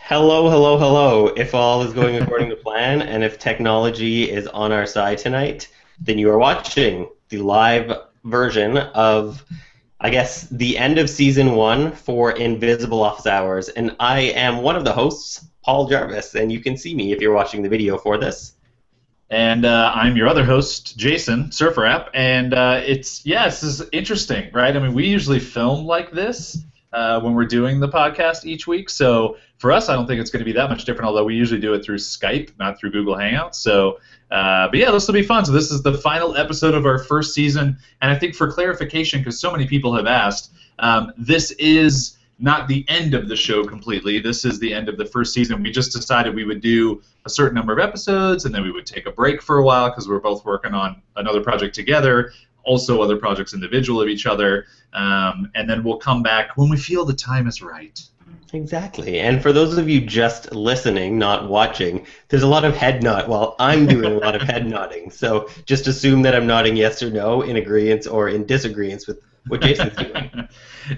Hello, hello, hello. If all is going according to plan and if technology is on our side tonight, then you are watching the live version of, I guess, the end of season one for Invisible Office Hours. And I am one of the hosts, Paul Jarvis, and you can see me if you're watching the video for this. And I'm your other host, Jason, SurfrApp, and this is interesting, right? I mean, we usually film like this when we're doing the podcast each week, so for us, I don't think it's going to be that much different, although we usually do it through Skype, not through Google Hangouts, so, but yeah, this will be fun. So this is the final episode of our first season, and I think for clarification, because so many people have asked, this is not the end of the show completely. This is the end of the first season. We just decided we would do a certain number of episodes, and then we would take a break for a while because we're both working on another project together, also other projects individual of each other, and then we'll come back when we feel the time is right. Exactly. And for those of you just listening, not watching, there's a lot of head nod. Well, I'm doing a lot of head nodding. So just assume that I'm nodding yes or no in agreement or in disagreement with what Jason's doing.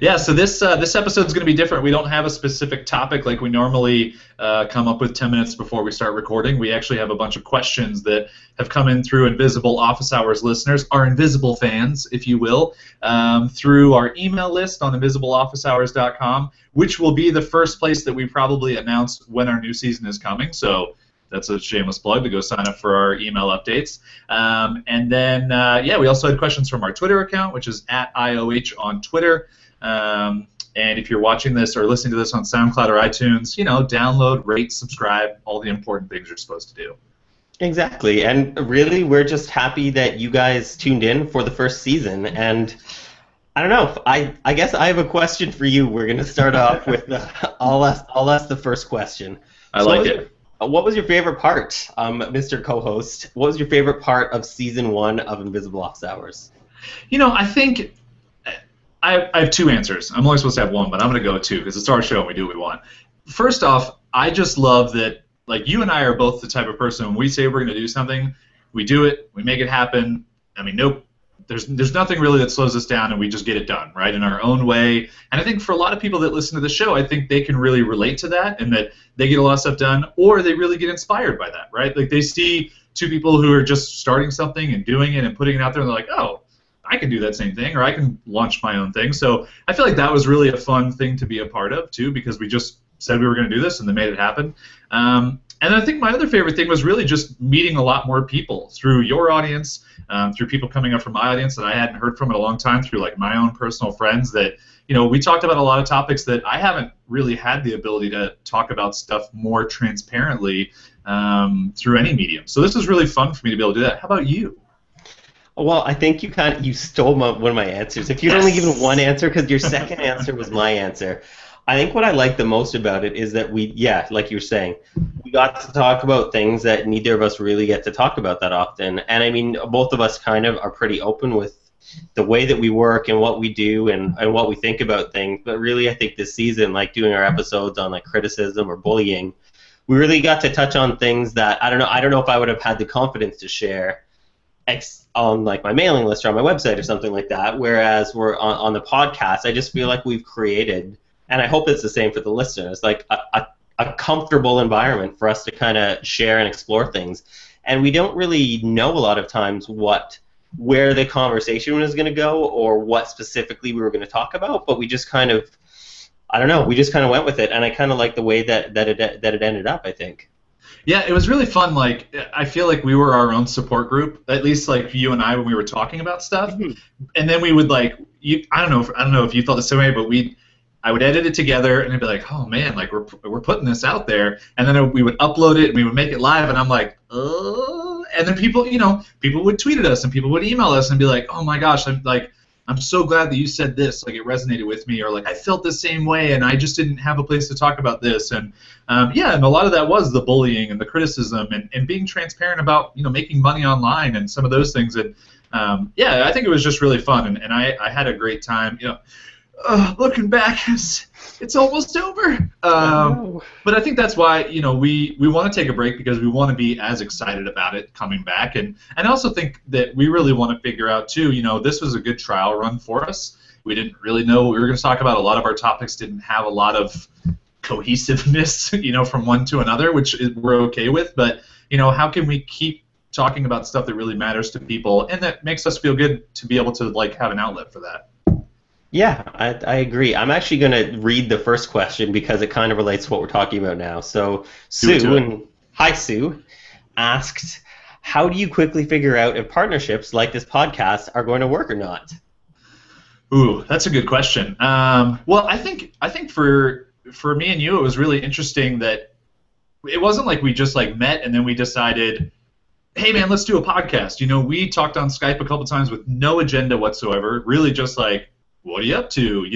Yeah, so this episode is going to be different. We don't have a specific topic like we normally come up with 10 minutes before we start recording. We actually have a bunch of questions that have come in through Invisible Office Hours listeners, our invisible fans, if you will, through our email list on invisibleofficehours.com, which will be the first place that we probably announce when our new season is coming. So that's a shameless plug to go sign up for our email updates. And then, we also had questions from our Twitter account, which is @IOH on Twitter. And if you're watching this or listening to this on SoundCloud or iTunes, download, rate, subscribe, all the important things you're supposed to do. Exactly. And really, we're just happy that you guys tuned in for the first season. And I don't know. I guess I have a question for you. We're going to start off with I'll ask the first question. I like it. What was your favorite part, Mr. Co-host? What was your favorite part of season one of Invisible Office Hours? I think I have two answers. I'm only supposed to have one, but I'm going to go two because it's our show and we do what we want. First off, I just love that, like, you and I are both the type of person, when we say we're going to do something, we do it, we make it happen. I mean, there's nothing really that slows us down, and we just get it done, right, in our own way. And I think for a lot of people that listen to the show, I think they can really relate to that, and that they get a lot of stuff done, or they really get inspired by that, right? Like, they see two people who are just starting something and doing it and putting it out there, and they're like, oh, I can do that same thing, or I can launch my own thing. So I feel like that was really a fun thing to be a part of, too, because we just said we were going to do this, and they made it happen. And I think my other favorite thing was really just meeting a lot more people through your audience, through people coming up from my audience that I hadn't heard from in a long time, through like my own personal friends that, we talked about a lot of topics that I haven't really had the ability to talk about stuff more transparently through any medium. So this was really fun for me to be able to do that. How about you? Well, I think you stole one of my answers. If you'd only given one answer, because your second answer was my answer. I think what I like the most about it is that like you were saying, we got to talk about things that neither of us really get to talk about that often. And I mean, both of us kind of are pretty open with the way that we work and what we do and what we think about things. But really, I think this season, like doing our episodes on like criticism or bullying, we really got to touch on things that I don't know if I would have had the confidence to share on like my mailing list or on my website or something like that. Whereas we're on the podcast, I just feel like we've created, and I hope it's the same for the listeners, like a comfortable environment for us to kind of share and explore things. And we don't really know a lot of times where the conversation was going to go or what specifically we were going to talk about, but we just kind of, I don't know, we just kind of went with it, and I kind of like the way that it ended up, I think. Yeah, it was really fun. Like, I feel like we were our own support group, at least like you and I when we were talking about stuff. Mm-hmm. And then we would I don't know if you thought the same way, but I would edit it together, and I'd be like, oh man, like we're putting this out there, and then we would upload it and we would make it live, and I'm like, and then people would tweet at us and people would email us and be like, oh my gosh, I'm so glad that you said this, like it resonated with me, or like I felt the same way and I just didn't have a place to talk about this, and and a lot of that was the bullying and the criticism and being transparent about making money online and some of those things, and I think it was just really fun, and I had a great time. Looking back, it's almost over. But I think that's why we want to take a break, because we want to be as excited about it coming back, and I also think that we really want to figure out too. This was a good trial run for us. We didn't really know what we were going to talk about. A lot of our topics didn't have a lot of cohesiveness, from one to another, which we're okay with. But how can we keep talking about stuff that really matters to people and that makes us feel good to be able to have an outlet for that? Yeah, I agree. I'm actually going to read the first question because it kind of relates to what we're talking about now. So hi Sue, asked, how do you quickly figure out if partnerships like this podcast are going to work or not? Ooh, that's a good question. Well, I think for me and you, it was really interesting that it wasn't like we just met and then we decided, hey man, let's do a podcast. We talked on Skype a couple times with no agenda whatsoever. Really, just what are you up to?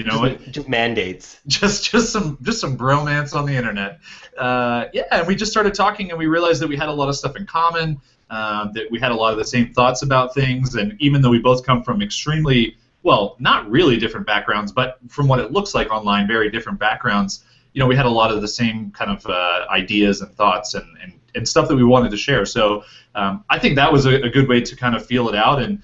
Just mandates. Just some bromance on the internet. And we just started talking, and we realized that we had a lot of stuff in common. That we had a lot of the same thoughts about things, and even though we both come from extremely, well, not really different backgrounds, but from what it looks like online, very different backgrounds. We had a lot of the same kind of ideas and thoughts and stuff that we wanted to share. So I think that was a good way to kind of feel it out. And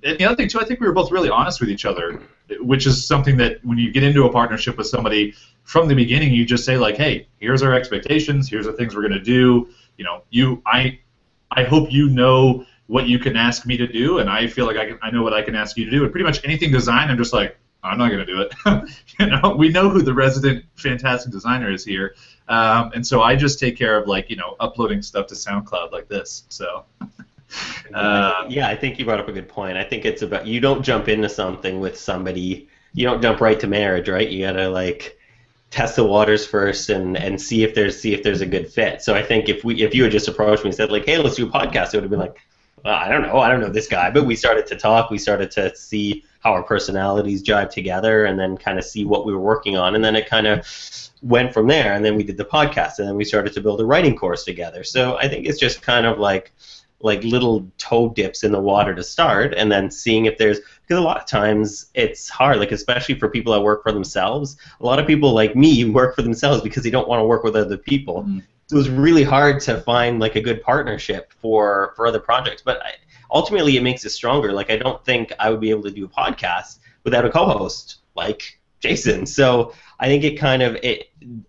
the other thing too, I think we were both really honest with each other, which is something that when you get into a partnership with somebody from the beginning, you just say hey, here's our expectations, here's the things we're going to do. I hope you know what you can ask me to do, and I feel like I know what I can ask you to do. And pretty much anything design, I'm just I'm not going to do it. We know who the resident fantastic designer is here, and so I just take care of uploading stuff to SoundCloud like this. So. Yeah, I think you brought up a good point. I think it's about, you don't jump into something with somebody, you don't jump right to marriage, right? You gotta test the waters first and see if there's a good fit. So I think if you had just approached me and said hey, let's do a podcast, it would have been well, I don't know this guy, but we started to talk, we started to see how our personalities jive together, and then kind of see what we were working on, and then it kind of went from there, and then we did the podcast, and then we started to build a writing course together. So I think it's just kind of like little toe dips in the water to start, and then seeing if there's, because a lot of times it's hard, especially for people that work for themselves. A lot of people like me work for themselves because they don't want to work with other people. Mm-hmm. So it's really hard to find a good partnership for other projects. But ultimately it makes it stronger. I don't think I would be able to do a podcast without a co-host like Jason. So I think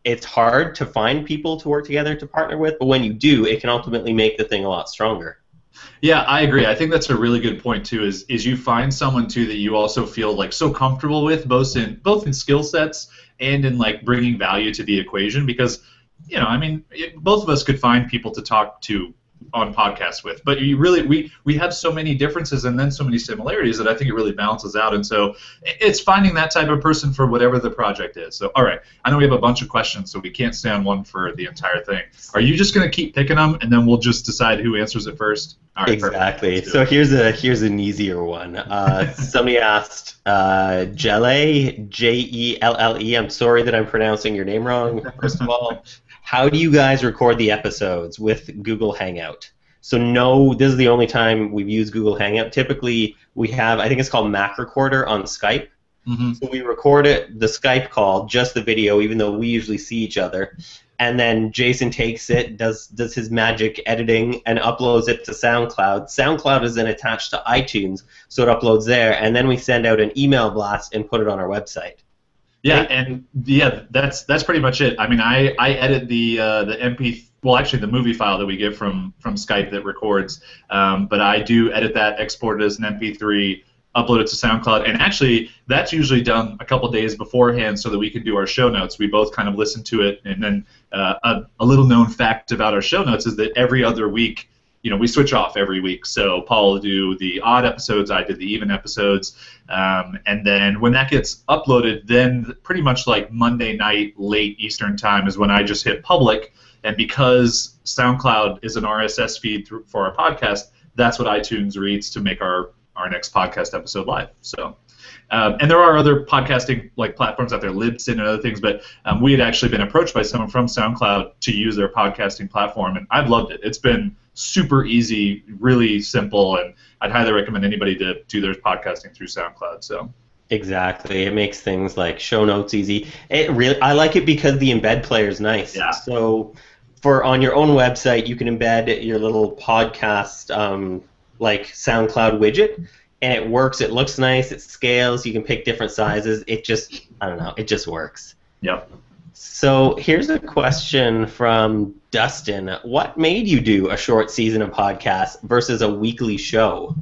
it's hard to find people to work together to partner with, but when you do, it can ultimately make the thing a lot stronger. Yeah, I agree. I think that's a really good point too. Is you find someone too that you also feel so comfortable with, both in skill sets and in bringing value to the equation. Because both of us could find people to talk to on podcasts with, but we have so many differences and then so many similarities that I think it really balances out. And so it's finding that type of person for whatever the project is. So all right, I know we have a bunch of questions, so we can't stay on one for the entire thing. Are you just going to keep picking them and then we'll just decide who answers it first? All right, exactly. So here's an easier one. Somebody asked Jelle, Jelle. I'm sorry that I'm pronouncing your name wrong. First of all, how do you guys record the episodes with Google Hangout? So no, this is the only time we've used Google Hangout. Typically, we have, I think it's called Mac Recorder on Skype. Mm-hmm. So we record the Skype call, just the video, even though we usually see each other. And then Jason takes it, does his magic editing, and uploads it to SoundCloud. SoundCloud is then attached to iTunes, so it uploads there. And then we send out an email blast and put it on our website. Yeah, and that's pretty much it. I mean, I edit the MP, well, actually the movie file that we get from Skype that records, but I do edit that, export it as an MP3, upload it to SoundCloud, and actually that's usually done a couple days beforehand so that we can do our show notes. We both kind of listen to it, and then a little known fact about our show notes is that every other week, we switch off every week. So Paul will do the odd episodes, I did the even episodes, and then when that gets uploaded, then pretty much Monday night, late Eastern time is when I just hit public, and because SoundCloud is an RSS feed for our podcast, that's what iTunes reads to make our next podcast episode live. So, and there are other podcasting platforms out there, Libsyn and other things, but we had actually been approached by someone from SoundCloud to use their podcasting platform, and I've loved it. It's been super easy, really simple, and I'd highly recommend anybody to do their podcasting through SoundCloud. So. Exactly, it makes things like show notes easy. I like it because the embed player is nice. Yeah. So, on your own website, you can embed your little podcast SoundCloud widget, and it works. It looks nice. It scales. You can pick different sizes. It just, I don't know. It just works. Yep. So here's a question from Dustin. What made you do a short season of podcasts versus a weekly show?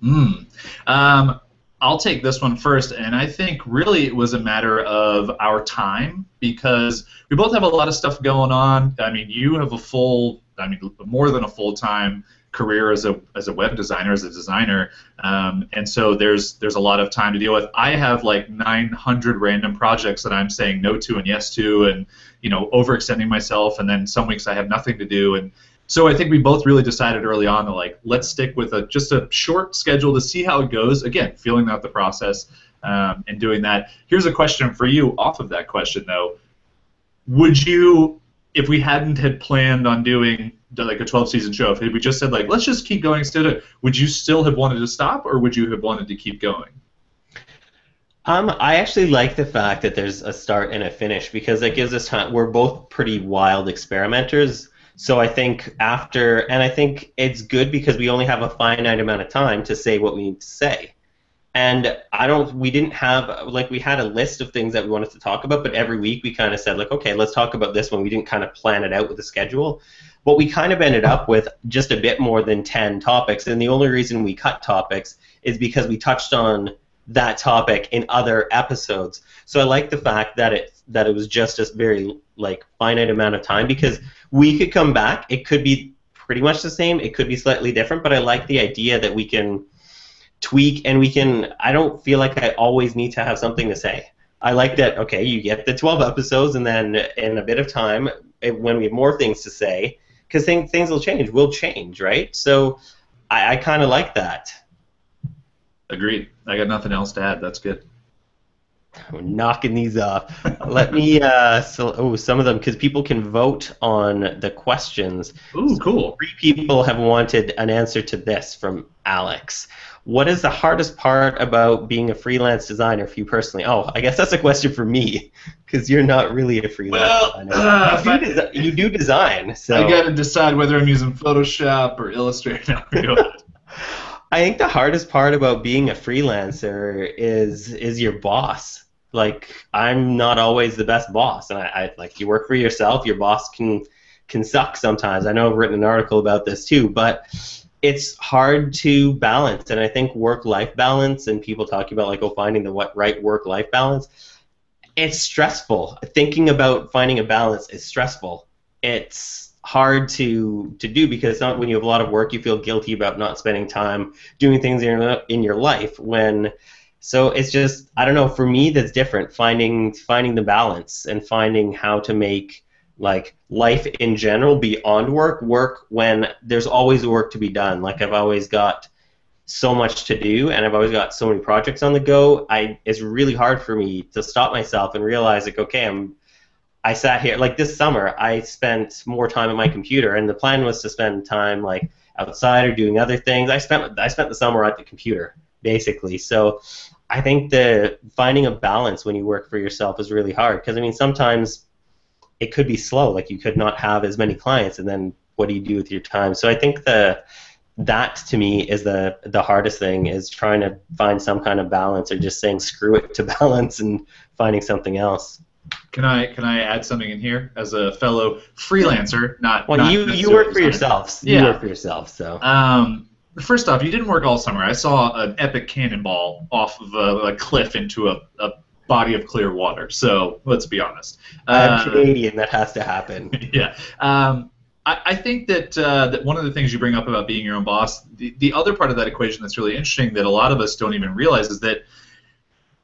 Mm. Um, I'll take this one first, and I think really it was a matter of our time because we both have a lot of stuff going on. I mean, you have more than a full-time career as a web designer, as a designer, and so there's a lot of time to deal with. I have like 900 random projects that I'm saying no to and yes to, and overextending myself, and then some weeks I have nothing to do, and so I think we both really decided early on to let's stick with just a short schedule to see how it goes. Again, feeling out the process and doing that. Here's a question for you off of that question though. Would you, if we hadn't had planned on doing like a 12-season show, if we just said let's just keep going instead of, would you still have wanted to stop or would you have wanted to keep going? I actually like the fact that there's a start and a finish because it gives us time. We're both pretty wild experimenters. So I think I think it's good because we only have a finite amount of time to say what we need to say. And we didn't have, we had a list of things that we wanted to talk about, but every week we kind of said, okay, let's talk about this one. We didn't kind of plan it out with a schedule. But we kind of ended up with just a bit more than 10 topics. And the only reason we cut topics is because we touched on that topic in other episodes. So I like the fact that it was just a very finite amount of time because we could come back. It could be pretty much the same. It could be slightly different, but I like the idea that we can tweak and I don't feel like I always need to have something to say. I like that, okay, you get the 12 episodes and then in a bit of time when we have more things to say, because things will change. We'll change, right? So I kind of like that. Agreed. I got nothing else to add. That's good. We're knocking these off. Let me, some of them, because people can vote on the questions. Ooh, cool. 3 people have wanted an answer to this from Alex. What is the hardest part about being a freelance designer for you personally? Oh, I guess that's a question for me, because you're not really a freelance designer. You do design, so. I got to decide whether I'm using Photoshop or Illustrator. I think the hardest part about being a freelancer is your boss. I'm not always the best boss, and I you work for yourself. Your boss can suck sometimes. I know I've written an article about this too, but it's hard to balance. And I think work-life balance, and people talking about finding the right work-life balance, it's stressful. Thinking about finding a balance is stressful. It's hard to do because it's not when you have a lot of work you feel guilty about not spending time doing things in your life so it's just, I don't know, for me that's different, finding the balance and finding how to make life in general beyond work when there's always work to be done. I've always got so much to do and I've always got so many projects on the go. It's really hard for me to stop myself and realize okay, I sat here, this summer, I spent more time at my computer, and the plan was to spend time, outside or doing other things. I spent the summer at the computer, basically. So I think finding a balance when you work for yourself is really hard, because, sometimes it could be slow. You could not have as many clients, and then what do you do with your time? So I think that, to me, is the hardest thing, is trying to find some kind of balance, or just saying screw it to balance and finding something else. Can I add something in here as a fellow freelancer? You work for yourself. Yeah. You work for yourself, so. First off, you didn't work all summer. I saw an epic cannonball off of a cliff into a body of clear water. So let's be honest. I'm Canadian. That has to happen. Yeah. I think that one of the things you bring up about being your own boss, the other part of that equation that's really interesting that a lot of us don't even realize is that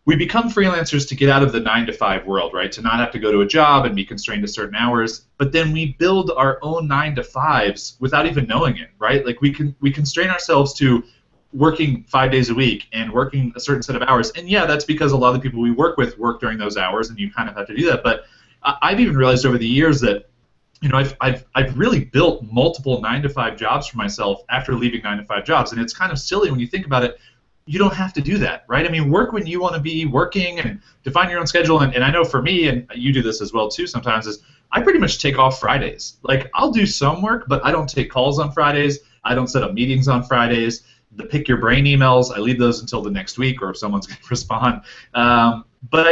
we become freelancers to get out of the 9-to-5 world, right? To not have to go to a job and be constrained to certain hours. But then we build our own 9-to-5s without even knowing it, right? We constrain ourselves to working 5 days a week and working a certain set of hours. And yeah, that's because a lot of the people we work with work during those hours, and you kind of have to do that. But I've even realized over the years that I've really built multiple 9-to-5 jobs for myself after leaving 9-to-5 jobs, and it's kind of silly when you think about it. You don't have to do that, right? Work when you want to be working and define your own schedule. And I know for me, and you do this as well too sometimes, is I pretty much take off Fridays. I'll do some work, but I don't take calls on Fridays. I don't set up meetings on Fridays. The pick your brain emails, I leave those until the next week or if someone's going to respond. But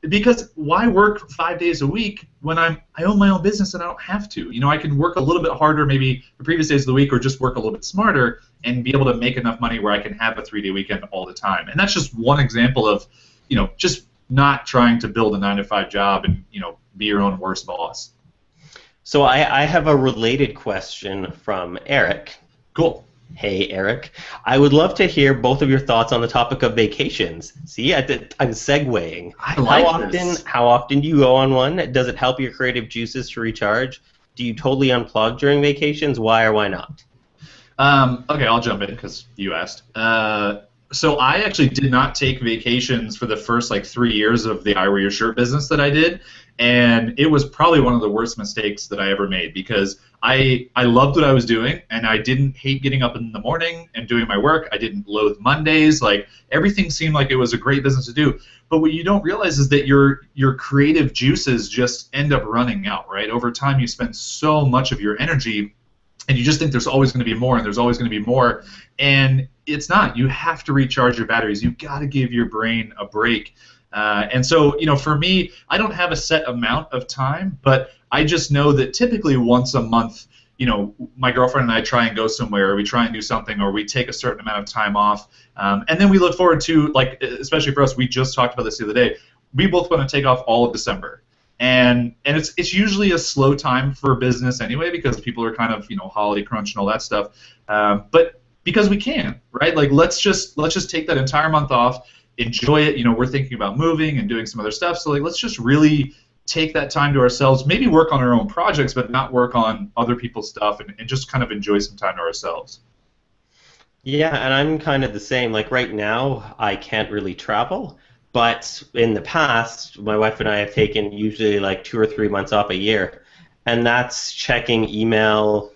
because why work 5 days a week when I own my own business and I don't have to? You know, I can work a little bit harder maybe the previous days of the week, or just work a little bit smarter and be able to make enough money where I can have a 3-day weekend all the time. And that's just one example of, you know, just not trying to build a 9-to-5 job and, you know, be your own worst boss. So I have a related question from Eric. Cool. Hey, Eric. I would love to hear both of your thoughts on the topic of vacations. See, I'm segueing. I like this. How often do you go on one? Does it help your creative juices to recharge? Do you totally unplug during vacations? Why or why not? Okay, I'll jump in because you asked. So I actually did not take vacations for the first 3 years of the I Wear Your Shirt business that I did, and it was probably one of the worst mistakes that I ever made, because I loved what I was doing, and I didn't hate getting up in the morning and doing my work. I didn't loathe Mondays. Everything seemed like it was a great business to do. But what you don't realize is that your creative juices just end up running out, right? Over time, you spend so much of your energy, and you just think there's always going to be more, and there's always going to be more, and it's not. You have to recharge your batteries. You've got to give your brain a break. And so, you know, for me, I don't have a set amount of time, but I just know that typically once a month, you know, my girlfriend and I try and go somewhere, or we try and do something, or we take a certain amount of time off, and then we look forward to, especially for us, we just talked about this the other day, we both want to take off all of December. And it's usually a slow time for business anyway, because people are kind of, you know, holiday crunch and all that stuff. But because we can, right? Let's just take that entire month off, enjoy it. You know, we're thinking about moving and doing some other stuff, so let's just really take that time to ourselves. Maybe work on our own projects, but not work on other people's stuff, and just kind of enjoy some time to ourselves. Yeah, and I'm kind of the same. Right now, I can't really travel. But in the past, my wife and I have taken usually 2 or 3 months off a year, and that's checking email,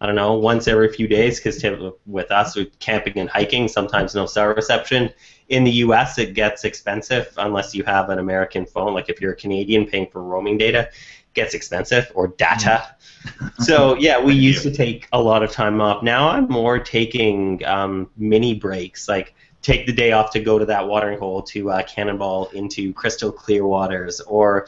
I don't know, once every few days, because with us, with camping and hiking, sometimes no cell reception. In the U.S., it gets expensive unless you have an American phone. If you're a Canadian, paying for roaming data gets expensive, or data. So, yeah, we used to take a lot of time off. Now I'm more taking mini breaks, take the day off to go to that watering hole to cannonball into crystal clear waters, or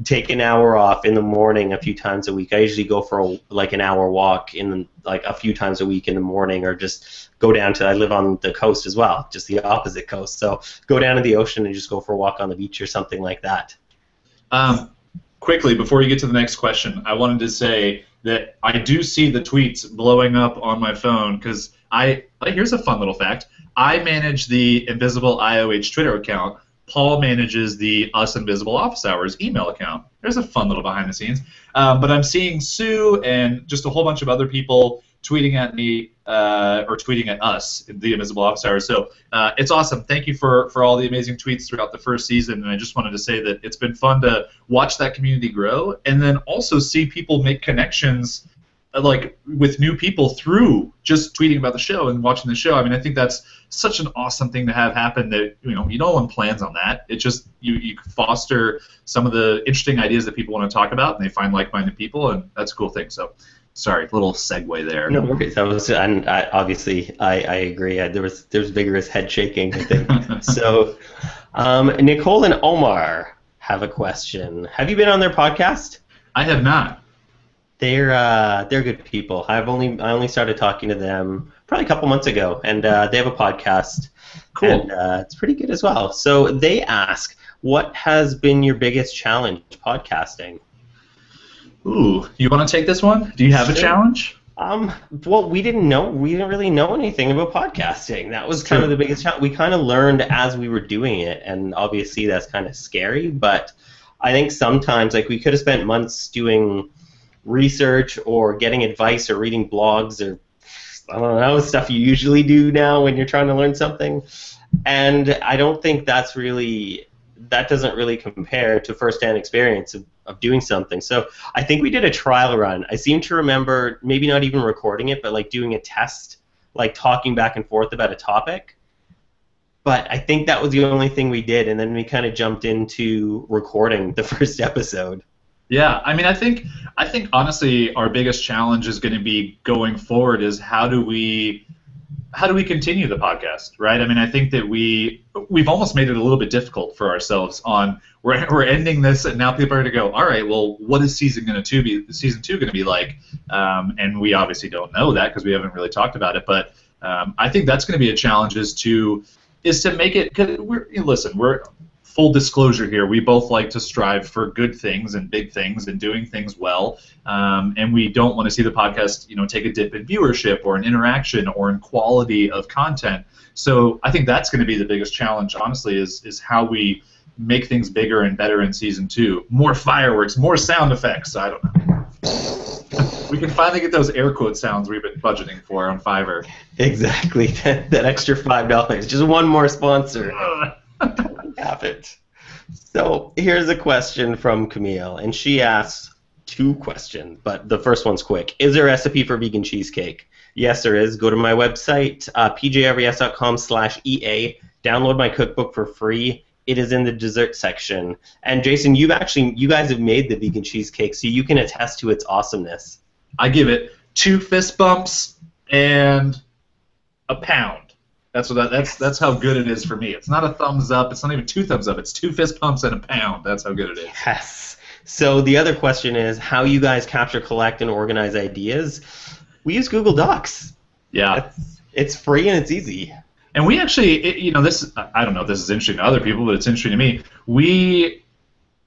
take an hour off in the morning a few times a week. I usually go for an hour walk in a few times a week in the morning, or just go down to, I live on the coast as well, just the opposite coast, so go down to the ocean and just go for a walk on the beach or something like that. Quickly, before you get to the next question, I wanted to say that I do see the tweets blowing up on my phone, because here's a fun little fact. I manage the Invisible IOH Twitter account. Paul manages the Us Invisible Office Hours email account. There's a fun little behind the scenes. But I'm seeing Sue and just a whole bunch of other people tweeting at me, or tweeting at us, the Invisible Office Hours. So it's awesome. Thank you for all the amazing tweets throughout the first season. And I just wanted to say that it's been fun to watch that community grow, and then also see people make connections with new people through just tweeting about the show and watching the show. I mean, I think that's such an awesome thing to have happen, that, you know, no one plans on that. It just, you foster some of the interesting ideas that people want to talk about, and they find like-minded people, and that's a cool thing. So, sorry, little segue there. No worries. And obviously, I agree. There's vigorous head shaking, I think. So, Nicole and Omar have a question. Have you been on their podcast? I have not. They're good people. I only started talking to them probably a couple months ago, and they have a podcast. Cool. And it's pretty good as well. So they ask, what has been your biggest challenge podcasting? Ooh, you want to take this one? Do you have a challenge? Well, we didn't really know anything about podcasting. That was kind of the biggest challenge. We kind of learned as we were doing it, and obviously that's kind of scary, but I think sometimes, we could have spent months doing research or getting advice or reading blogs, or I don't know, stuff you usually do now when you're trying to learn something. And I don't think that doesn't really compare to first-hand experience of doing something. So I think we did a trial run. I seem to remember maybe not even recording it, but doing a test, talking back and forth about a topic. But I think that was the only thing we did, and then we kind of jumped into recording the first episode. Yeah, I mean, I think honestly our biggest challenge is going to be going forward is how do we how do we continue the podcast, right? I mean, I think that we've almost made it a little bit difficult for ourselves. We're ending this, and now people are going to go, all right, well, what is season 2 going to be like? And we obviously don't know that because we haven't really talked about it. But I think that's going to be a challenge is to make it. Cause we're full disclosure here. We both like to strive for good things and big things and doing things well, and we don't want to see the podcast, take a dip in viewership or in interaction or in quality of content. So I think that's going to be the biggest challenge, honestly, is how we make things bigger and better in season 2. More fireworks, more sound effects. I don't know. We can finally get those air quote sounds we've been budgeting for on Fiverr. Exactly. That extra $5. Just one more sponsor. Have it. So here's a question from Camille, and she asks 2 questions, but the first one's quick. Is there a recipe for vegan cheesecake? Yes, there is. Go to my website, pjrvs.com/EA. Download my cookbook for free. It is in the dessert section. And Jason, you guys have made the vegan cheesecake, so you can attest to its awesomeness. I give it 2 fist bumps and a pound. That's how good it is for me. It's not a thumbs up. It's not even 2 thumbs up. It's 2 fist pumps and a pound. That's how good it is. Yes. So the other question is how you guys capture, collect, and organize ideas. We use Google Docs. Yeah. It's free and it's easy. And we actually, this I don't know if this is interesting to other people, but it's interesting to me. We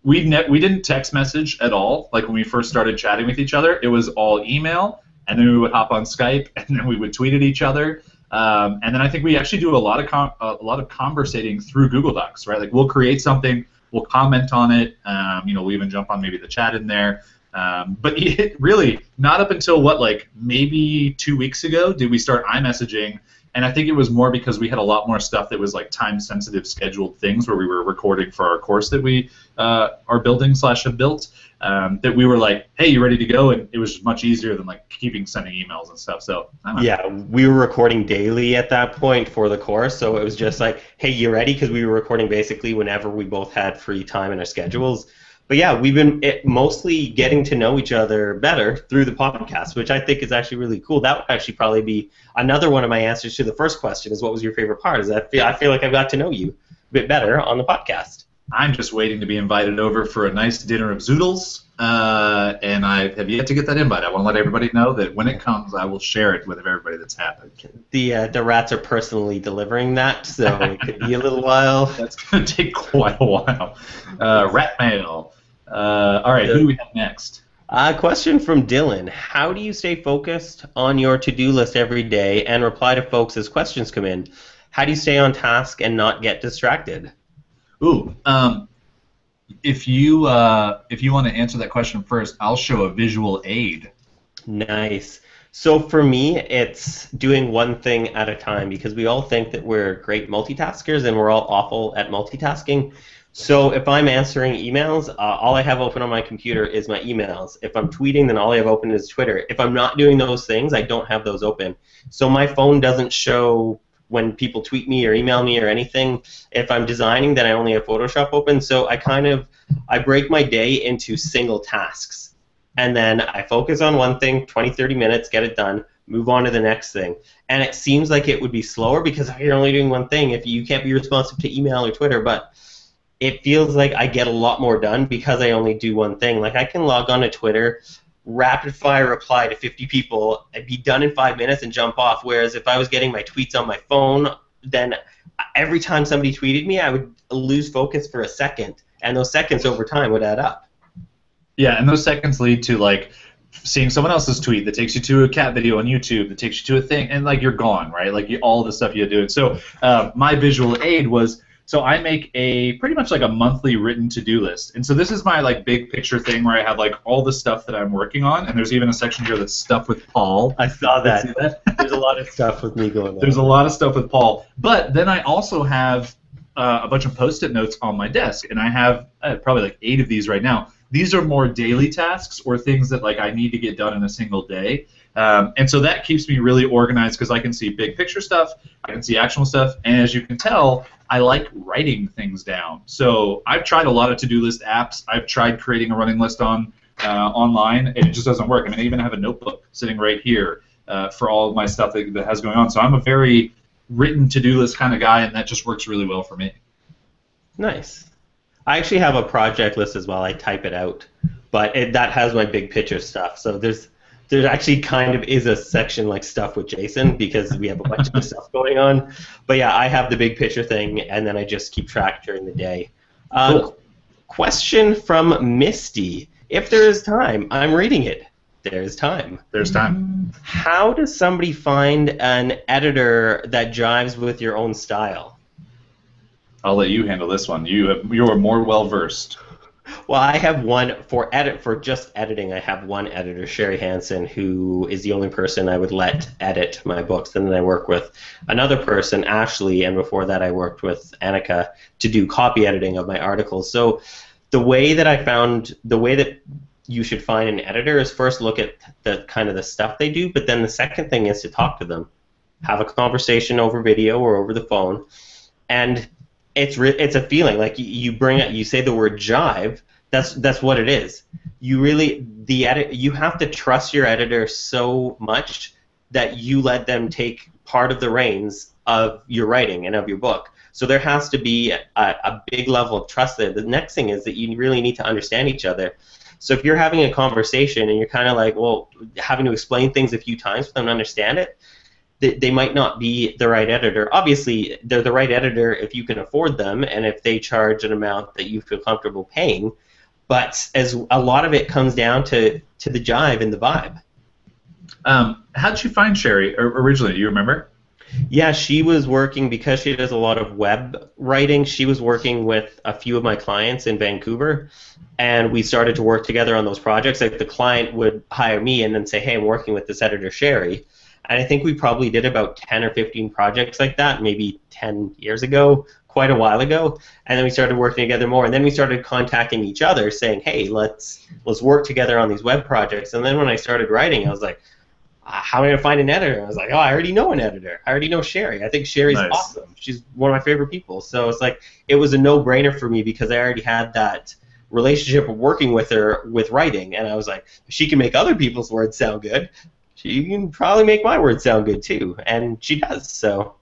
didn't text message at all. Like when we first started chatting with each other, it was all email, and then we would hop on Skype, and then we would tweet at each other. And then I think we actually do a lot of conversating through Google Docs, right? Like we'll create something, we'll comment on it, we'll even jump on maybe the chat in there. But it really, not up until maybe 2 weeks ago did we start iMessaging. And I think it was more because we had a lot more stuff that was like time-sensitive scheduled things where we were recording for our course that we are building / have built, that we were like, hey, you ready to go? And it was much easier than sending emails and stuff. So yeah, we were recording daily at that point for the course, so it was just like, hey, you ready? Because we were recording basically whenever we both had free time in our schedules. But yeah, we've been mostly getting to know each other better through the podcast, which I think is actually really cool. That would actually probably be another one of my answers to the first question is what was your favorite part? Is that I feel like I've got to know you a bit better on the podcast. I'm just waiting to be invited over for a nice dinner of zoodles, and I have yet to get that invite. I want to let everybody know that when it comes, I will share it with everybody that's happened. The rats are personally delivering that, so it could be a little while. That's going to take quite a while. Rat mail. All right, who do we have next? Question from Dylan. How do you stay focused on your to-do list every day and reply to folks as questions come in? How do you stay on task and not get distracted? Ooh, if you want to answer that question first, I'll show a visual aid. Nice. So for me, it's doing one thing at a time because we all think that we're great multitaskers and we're all awful at multitasking. So if I'm answering emails, all I have open on my computer is my emails. If I'm tweeting, then all I have open is Twitter. If I'm not doing those things, I don't have those open. So my phone doesn't show when people tweet me or email me or anything. If I'm designing, then I only have Photoshop open. So I break my day into single tasks. And then I focus on one thing, 20, 30 minutes, get it done, move on to the next thing. And it seems like it would be slower because you're only doing one thing. If you can't be responsive to email or Twitter, but it feels like I get a lot more done because I only do one thing. Like I can log on to Twitter, rapid fire reply to 50 people, and be done in 5 minutes and jump off. Whereas if I was getting my tweets on my phone, then every time somebody tweeted me, I would lose focus for a second, and those seconds over time would add up. Yeah, and those seconds lead to seeing someone else's tweet that takes you to a cat video on YouTube that takes you to a thing, and you're gone, right? All the stuff you do. And so my visual aid was. So I make pretty much a monthly written to-do list. And so this is my big picture thing where I have all the stuff that I'm working on, and there's even a section here that's stuff with Paul. I saw that. There's a lot of stuff with me going on. There's a lot of stuff with Paul. But then I also have a bunch of Post-it notes on my desk, and I have probably 8 of these right now. These are more daily tasks or things that I need to get done in a single day. And so that keeps me really organized because I can see big picture stuff, I can see actionable stuff, and as you can tell, I like writing things down. So I've tried a lot of to-do list apps. I've tried creating a running list online, and it just doesn't work. I even have a notebook sitting right here for all of my stuff that has going on. So I'm a very written to-do list kind of guy, and that just works really well for me. Nice. I actually have a project list as well. I type it out, but that has my big picture stuff. So there's actually kind of is a section like stuff with Jason because we have a bunch of stuff going on. But yeah, I have the big picture thing, and then I just keep track during the day. Cool. Question from Misty. If there is time, I'm reading it. There's time. There's time. How does somebody find an editor that jives with your own style? I'll let you handle this one. You are more well versed. Well, I have one for just editing. I have one editor, Sherry Hansen, who is the only person I would let edit my books. And then I work with another person, Ashley, and before that I worked with Annika to do copy editing of my articles. So the way that you should find an editor is first look at the kind of the stuff they do, but then the second thing is to talk to them, have a conversation over video or over the phone, and it's a feeling like you say the word jive. That's what it is. You have to trust your editor so much that you let them take part of the reins of your writing and of your book. So there has to be a big level of trust there. The next thing is that you really need to understand each other. So if you're having a conversation and you're kind of like, well, having to explain things a few times for them to understand it, they might not be the right editor. Obviously, they're the right editor if you can afford them and if they charge an amount that you feel comfortable paying. But as a lot of it comes down to the jive and the vibe. How did you find Sherry originally? Do you remember? Yeah, she was working, because she does a lot of web writing, she was working with a few of my clients in Vancouver, and we started to work together on those projects. Like the client would hire me and then say, hey, I'm working with this editor, Sherry. And I think we probably did about 10 or 15 projects like that, maybe 10 years ago, quite a while ago. And then we started working together more. And then we started contacting each other saying, hey, let's work together on these web projects. And then when I started writing, I was like, how am I going to find an editor? I was like, oh, I already know an editor. I already know Sherry. I think Sherry's Nice. awesome. She's one of my favorite people. So it's like, it was a no-brainer for me because I already had that relationship of working with her with writing. And I was like, if she can make other people's words sound good, she can probably make my words sound good too. And she does, so.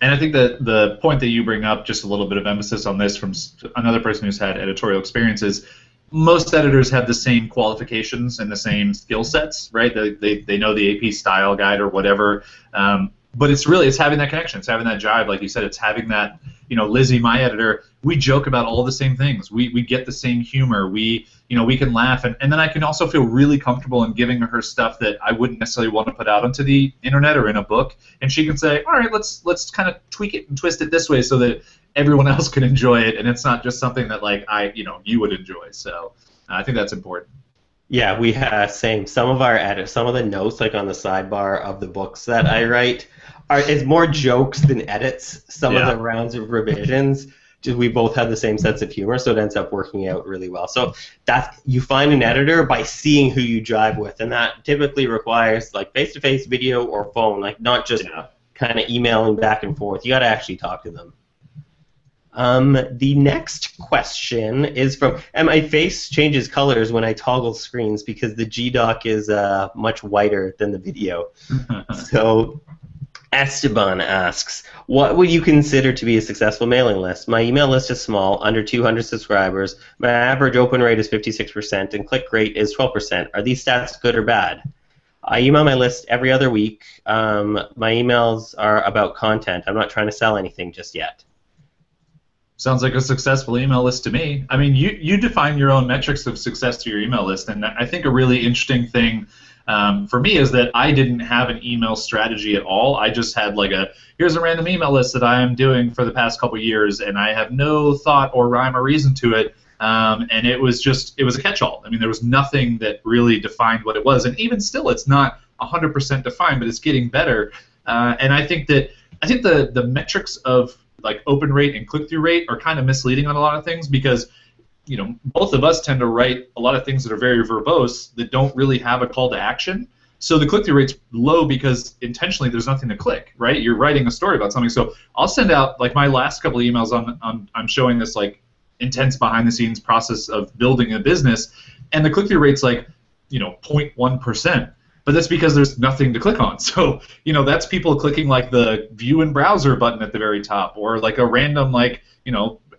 And I think that the point that you bring up, just a little bit of emphasis on this from another person who's had editorial experiences, most editors have the same qualifications and the same skill sets, right? They know the AP style guide or whatever, but it's having that connection. It's having that jive, like you said. It's having that, Lizzie, my editor, we joke about all the same things. We get the same humor. We can laugh, and then I can also feel really comfortable in giving her stuff that I wouldn't necessarily want to put out onto the internet or in a book, and she can say, all right, let's kind of tweak it and twist it this way so that everyone else can enjoy it, and it's not just something that you would enjoy. So I think that's important. Yeah, we have same. Some of the notes, like on the sidebar of the books that I write, is more jokes than edits. Some of the rounds of revisions, just we both have the same sense of humor, so it ends up working out really well. So you find an editor by seeing who you jive with, and that typically requires like face-to-face video or phone, like not just kind of emailing back and forth. You got to actually talk to them. The next question is from, and my face changes colors when I toggle screens because the G-Doc is much whiter than the video. So Esteban asks, what would you consider to be a successful mailing list? My email list is small, under 200 subscribers. My average open rate is 56% and click rate is 12%. Are these stats good or bad? I email my list every other week. My emails are about content. I'm not trying to sell anything just yet. Sounds like a successful email list to me. I mean, you define your own metrics of success to your email list, and I think a really interesting thing for me is that I didn't have an email strategy at all. I just had here's a random email list that I am doing for the past couple years, and I have no thought or rhyme or reason to it, and it was a catch-all. I mean, there was nothing that really defined what it was, and even still, it's not 100% defined, but it's getting better. And I think the metrics of open rate and click-through rate are kind of misleading on a lot of things because both of us tend to write a lot of things that are very verbose that don't really have a call to action. So the click-through rate's low because intentionally there's nothing to click, right? You're writing a story about something. So I'll send out my last couple of emails I'm showing this intense behind-the-scenes process of building a business, and the click-through rate's 0.1%. But that's because there's nothing to click on. So, that's people clicking like the view in browser button at the very top, or like a random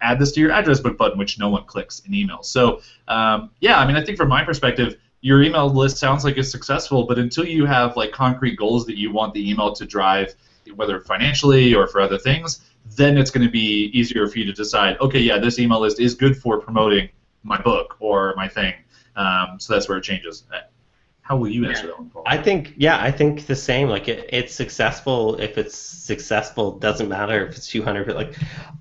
add this to your address book button, which no one clicks in email. So, I think from my perspective, your email list sounds like it's successful, but until you have like concrete goals that you want the email to drive, whether financially or for other things, then it's going to be easier for you to decide, okay, yeah, this email list is good for promoting my book or my thing. So that's where it changes. How will you answer that one, Paul? I think the same. Like it's successful. If it's successful, doesn't matter if it's 200. Like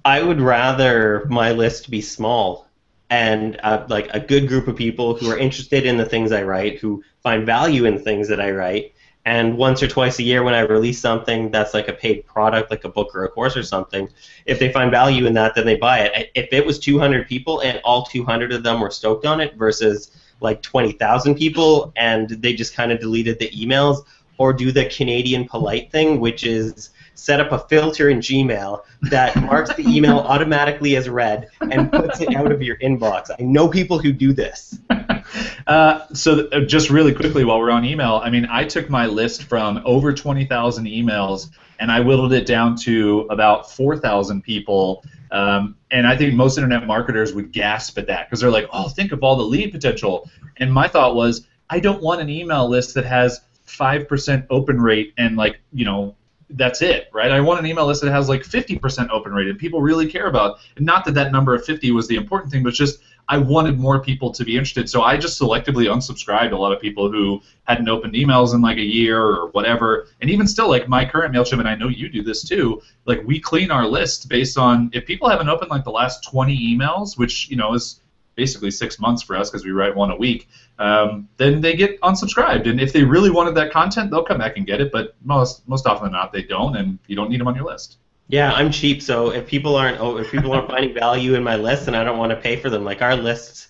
I would rather my list be small and like a good group of people who are interested in the things I write, who find value in the things that I write. And once or twice a year when I release something that's like a paid product, like a book or a course or something, if they find value in that, then they buy it. If it was 200 people and all 200 of them were stoked on it versus like 20,000 people and they just kind of deleted the emails, or do the Canadian polite thing, which is set up a filter in Gmail that marks the email automatically as read and puts it out of your inbox. I know people who do this. So just really quickly while we're on email, I took my list from over 20,000 emails and I whittled it down to about 4,000 people. And I think most internet marketers would gasp at that because they're like, oh, think of all the lead potential. And my thought was, I don't want an email list that has 5% open rate and that's it, right? I want an email list that has like 50% open rate and people really care about. And not that number of 50 was the important thing, but just I wanted more people to be interested. So I just selectively unsubscribed a lot of people who hadn't opened emails in like a year or whatever. And even still, like my current MailChimp, and I know you do this too, like we clean our list based on if people haven't opened like the last 20 emails, which is basically 6 months for us because we write one a week, then they get unsubscribed. And if they really wanted that content, they'll come back and get it. But most often than not, they don't, and you don't need them on your list. Yeah, I'm cheap, so if people aren't finding value in my list, then I don't want to pay for them. Like our lists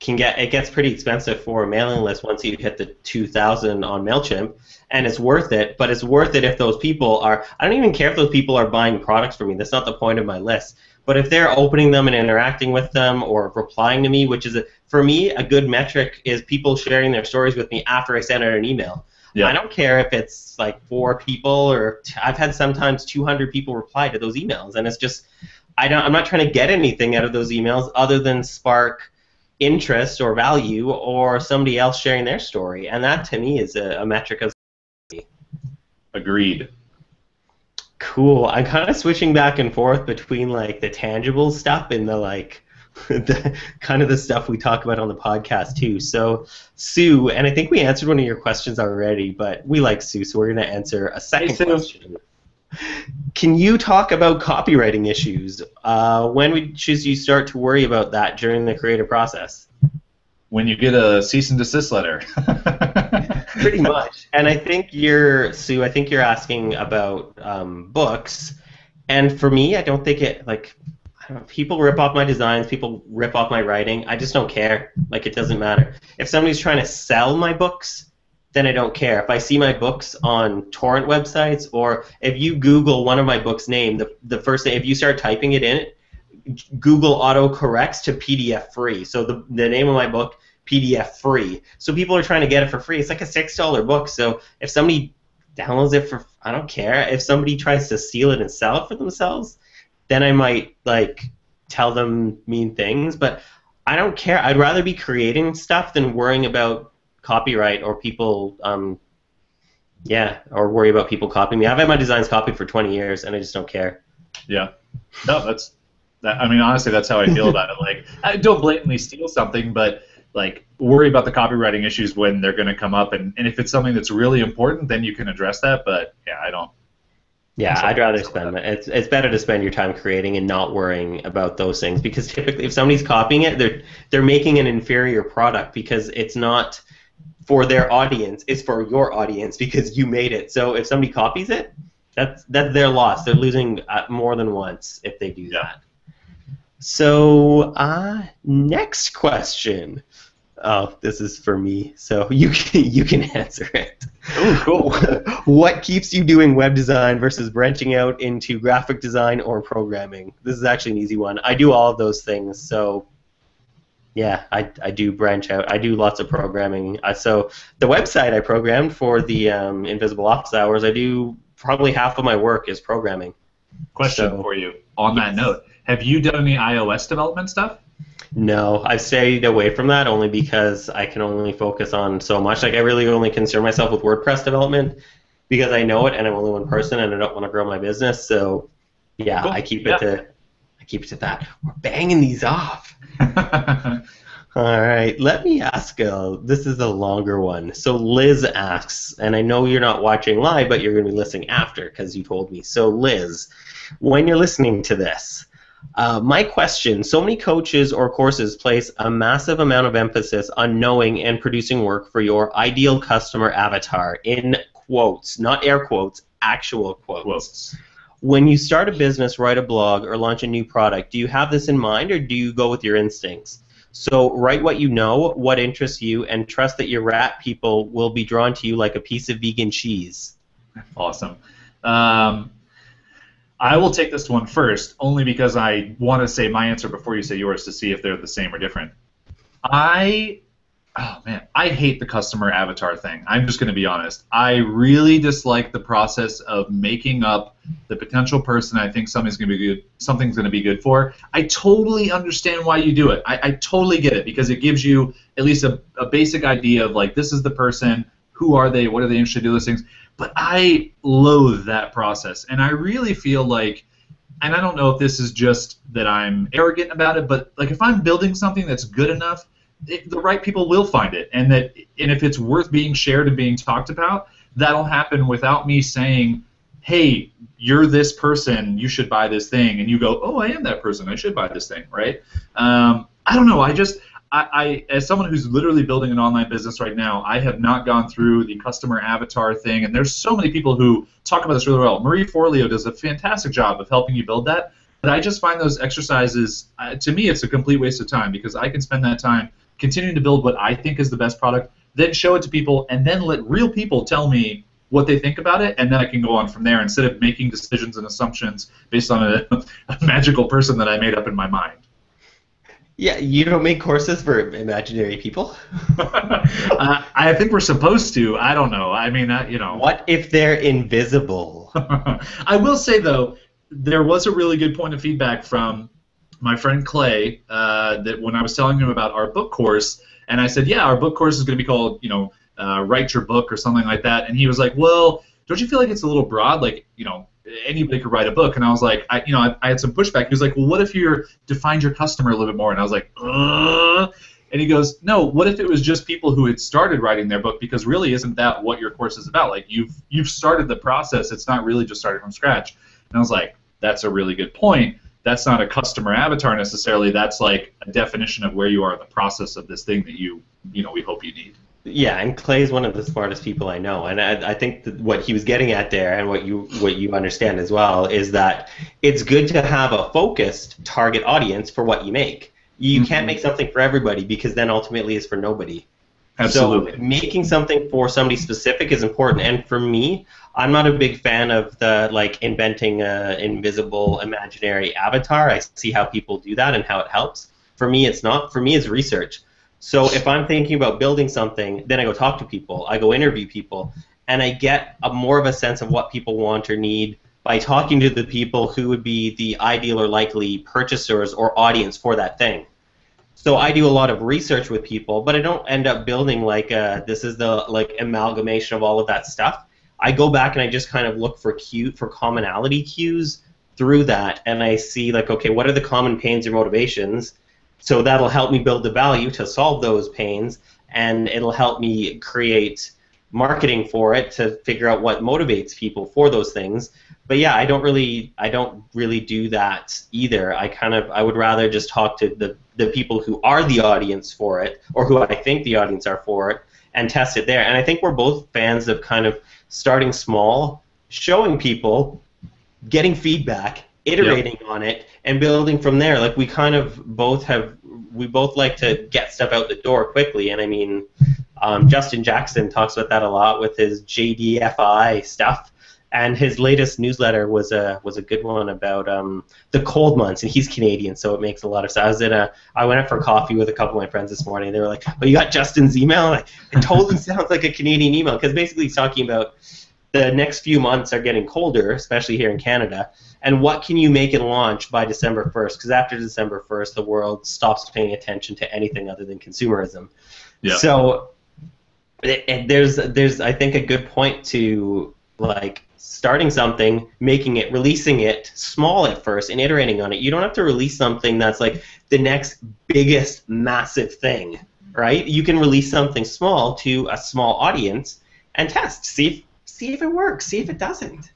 gets pretty expensive for a mailing list once you hit the 2,000 on MailChimp, and it's worth it. But it's worth it if those people are. I don't even care if those people are buying products from me. That's not the point of my list. But if they're opening them and interacting with them or replying to me, which is for me a good metric, is people sharing their stories with me after I send out an email. Yeah. I don't care if it's like 4 people or I've had sometimes 200 people reply to those emails, and it's just I'm not trying to get anything out of those emails other than spark interest or value or somebody else sharing their story, and that to me is a metric of. Agreed. Cool. I'm kind of switching back and forth between like the tangible stuff and the like. The kind of the stuff we talk about on the podcast too. So Sue, and I think we answered one of your questions already, but we like Sue, so we're going to answer a second question. Can you talk about copywriting issues? When should you start to worry about that during the creative process? When you get a cease and desist letter. Pretty much. And I think Sue, I think you're asking about books, and for me, I don't think it people rip off my designs, people rip off my writing. I just don't care. Like, it doesn't matter. If somebody's trying to sell my books, then I don't care. If I see my books on torrent websites, or if you Google one of my books' name, the first thing, if you start typing it in, Google auto-corrects to PDF free. So the name of my book, PDF free. So people are trying to get it for free. It's like a $6 book. So if somebody downloads it for, I don't care. If somebody tries to steal it and sell it for themselves, then I might tell them mean things, but I don't care. I'd rather be creating stuff than worrying about copyright or people, or worry about people copying me. I've had my designs copied for 20 years, and I just don't care. Yeah. No, honestly, that's how I feel about it. Like, I don't blatantly steal something, but worry about the copywriting issues when they're going to come up, and if it's something that's really important, then you can address that. But yeah, I don't. Yeah, I'd rather spend it. It's better to spend your time creating and not worrying about those things, because typically if somebody's copying it, they're making an inferior product because it's not for their audience, it's for your audience because you made it. So if somebody copies it, that's their loss. They're losing more than once if they do that. So next question. Oh, this is for me, so you can answer it. Oh, cool. What keeps you doing web design versus branching out into graphic design or programming? This is actually an easy one. I do all of those things, so Yeah, I do branch out. I do lots of programming. So the website I programmed for the Invisible Office Hours, I do probably half of my work is programming. Question So for you on that yes. note. Have you done any iOS development stuff? No, I've stayed away from that only because I can only focus on so much. Like I really only concern myself with WordPress development because I know it and I'm only one person and I don't want to grow my business. So yeah, Cool. I keep it to that. We're banging these off. Yeah. All right, let me ask. This is a longer one. So Liz asks, and I know you're not watching live, but you're going to be listening after because you told me. So Liz, when you're listening to this, my question: so many coaches or courses place a massive amount of emphasis on knowing and producing work for your ideal customer avatar. In quotes, not air quotes, actual quotes. Quotes. When you start a business, write a blog, or launch a new product, do you have this in mind or do you go with your instincts? So write what you know, what interests you, and trust that your rat people will be drawn to you like a piece of vegan cheese. Awesome. Um, I will take this one first, only because I want to say my answer before you say yours to see if they're the same or different. Oh man, I hate the customer avatar thing. I'm just going to be honest. I really dislike the process of making up the potential person I think something's going to be good. Something's going to be good for. I totally understand why you do it. I totally get it because it gives you at least a basic idea of like this is the person. Who are they? What are they interested in? Those things. But I loathe that process, and I really feel like. And I don't know if this is just that I'm arrogant about it, but like if I'm building something that's good enough, the right people will find it, and if it's worth being shared and being talked about, that'll happen without me saying, "Hey, you're this person, you should buy this thing," and you go, "Oh, I am that person, I should buy this thing," right? I don't know. I as someone who's literally building an online business right now, I have not gone through the customer avatar thing, and there's so many people who talk about this really well. Marie Forleo does a fantastic job of helping you build that, but I just find those exercises, to me, it's a complete waste of time because I can spend that time continuing to build what I think is the best product, then show it to people, and then let real people tell me what they think about it, and then I can go on from there instead of making decisions and assumptions based on a magical person that I made up in my mind. Yeah, you don't make courses for imaginary people? I think we're supposed to. I don't know. I mean, you know. What if they're invisible? I will say, though, there was a really good point of feedback from my friend Clay that when I was telling him about our book course, and I said, yeah, our book course is going to be called, Write Your Book or something like that, and he was like, well, don't you feel like it's a little broad? Like, anybody could write a book. And I was like, I had some pushback. He was like, well, what if you defined your customer a little bit more? And I was like, And he goes, no, what if it was just people who had started writing their book? Because really, isn't that what your course is about? Like, you've started the process. It's not really just starting from scratch. And I was like, that's a really good point. That's not a customer avatar necessarily. That's like a definition of where you are in the process of this thing that we hope you need. Yeah, and Clay's one of the smartest people I know, and I think that what he was getting at there, and what you understand as well, is that it's good to have a focused target audience for what you make. You can't make something for everybody because then ultimately it's for nobody. Absolutely. So making something for somebody specific is important, and for me, I'm not a big fan of inventing an invisible imaginary avatar. I see how people do that and how it helps. For me, it's not. For me, it's research. So if I'm thinking about building something, then I go talk to people, I go interview people, and I get more of a sense of what people want or need by talking to the people who would be the ideal or likely purchasers or audience for that thing. So I do a lot of research with people, but I don't end up building this is the amalgamation of all of that stuff. I go back and I just kind of look for commonality cues through that, and I see okay, what are the common pains or motivations? So that'll help me build the value to solve those pains, and it'll help me create marketing for it to figure out what motivates people for those things. But yeah, I don't really do that either. I would rather just talk to the people who are the audience for it, or who I think the audience are for it, and test it there. And I think we're both fans of kind of starting small, showing people, getting feedback, iterating on it, and building from there. Like we both like to get stuff out the door quickly, and I mean, Justin Jackson talks about that a lot with his JDFI stuff, and his latest newsletter was a good one about the cold months, and he's Canadian, so it makes a lot of sense. I went out for coffee with a couple of my friends this morning. They were like, "Oh, you got Justin's email?" Like, it totally sounds like a Canadian email, because basically he's talking about the next few months are getting colder, especially here in Canada, and what can you make and launch by December 1st? Because after December 1st, the world stops paying attention to anything other than consumerism. Yeah. So there's I think a good point to like starting something, making it, releasing it small at first, and iterating on it. You don't have to release something that's like the next biggest massive thing, right? You can release something small to a small audience and test, see if it works, see if it doesn't.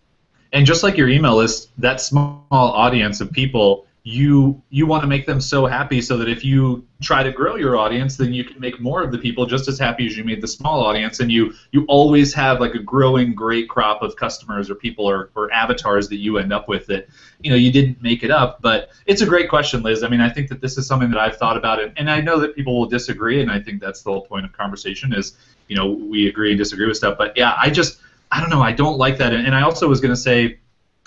And just like your email list, that small audience of people, you want to make them so happy so that if you try to grow your audience, then you can make more of the people just as happy as you made the small audience, and you always have like a growing great crop of customers or people or avatars that you end up with that, you didn't make it up. But it's a great question, Liz. I mean, I think that this is something that I've thought about, and I know that people will disagree, and I think that's the whole point of conversation is, we agree and disagree with stuff. But yeah, I don't know, I don't like that. And I also was going to say,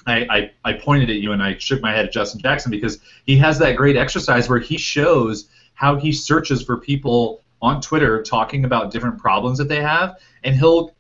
I pointed at you and I shook my head at Justin Jackson because he has that great exercise where he shows how he searches for people on Twitter talking about different problems that they have, and he'll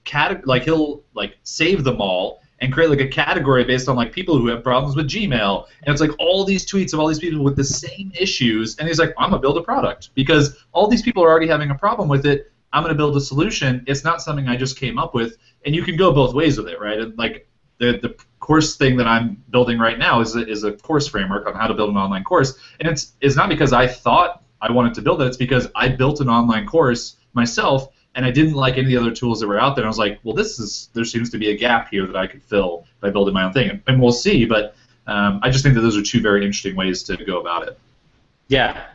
save them all and create like a category based on like people who have problems with Gmail, and it's like all these tweets of all these people with the same issues, and he's like, I'm gonna build a product because all these people are already having a problem with it. I'm gonna build a solution. It's not something I just came up with, and you can go both ways with it, right? And like the course thing that I'm building right now is a course framework on how to build an online course, and it's not because I thought I wanted to build it. It's because I built an online course myself, and I didn't like any of the other tools that were out there. And I was like, well, there seems to be a gap here that I could fill by building my own thing, and we'll see. But I just think that those are two very interesting ways to go about it. Yeah.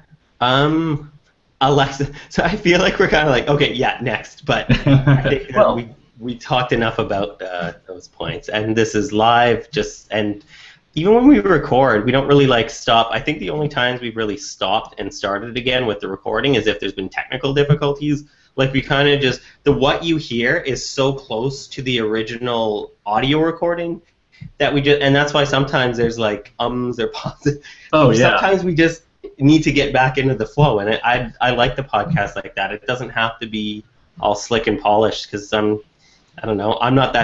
Alexa. So I feel like we're kind of like, okay, yeah, next. But I think well, we talked enough about those points, and this is live. And even when we record, we don't really like stop. I think the only times we've really stopped and started again with the recording is if there's been technical difficulties. Like we kind of just what you hear is so close to the original audio recording that and that's why sometimes there's like ums or pauses. Oh yeah. Sometimes we just need to get back into the flow, and I like the podcast like that. It doesn't have to be all slick and polished because I don't know. I'm not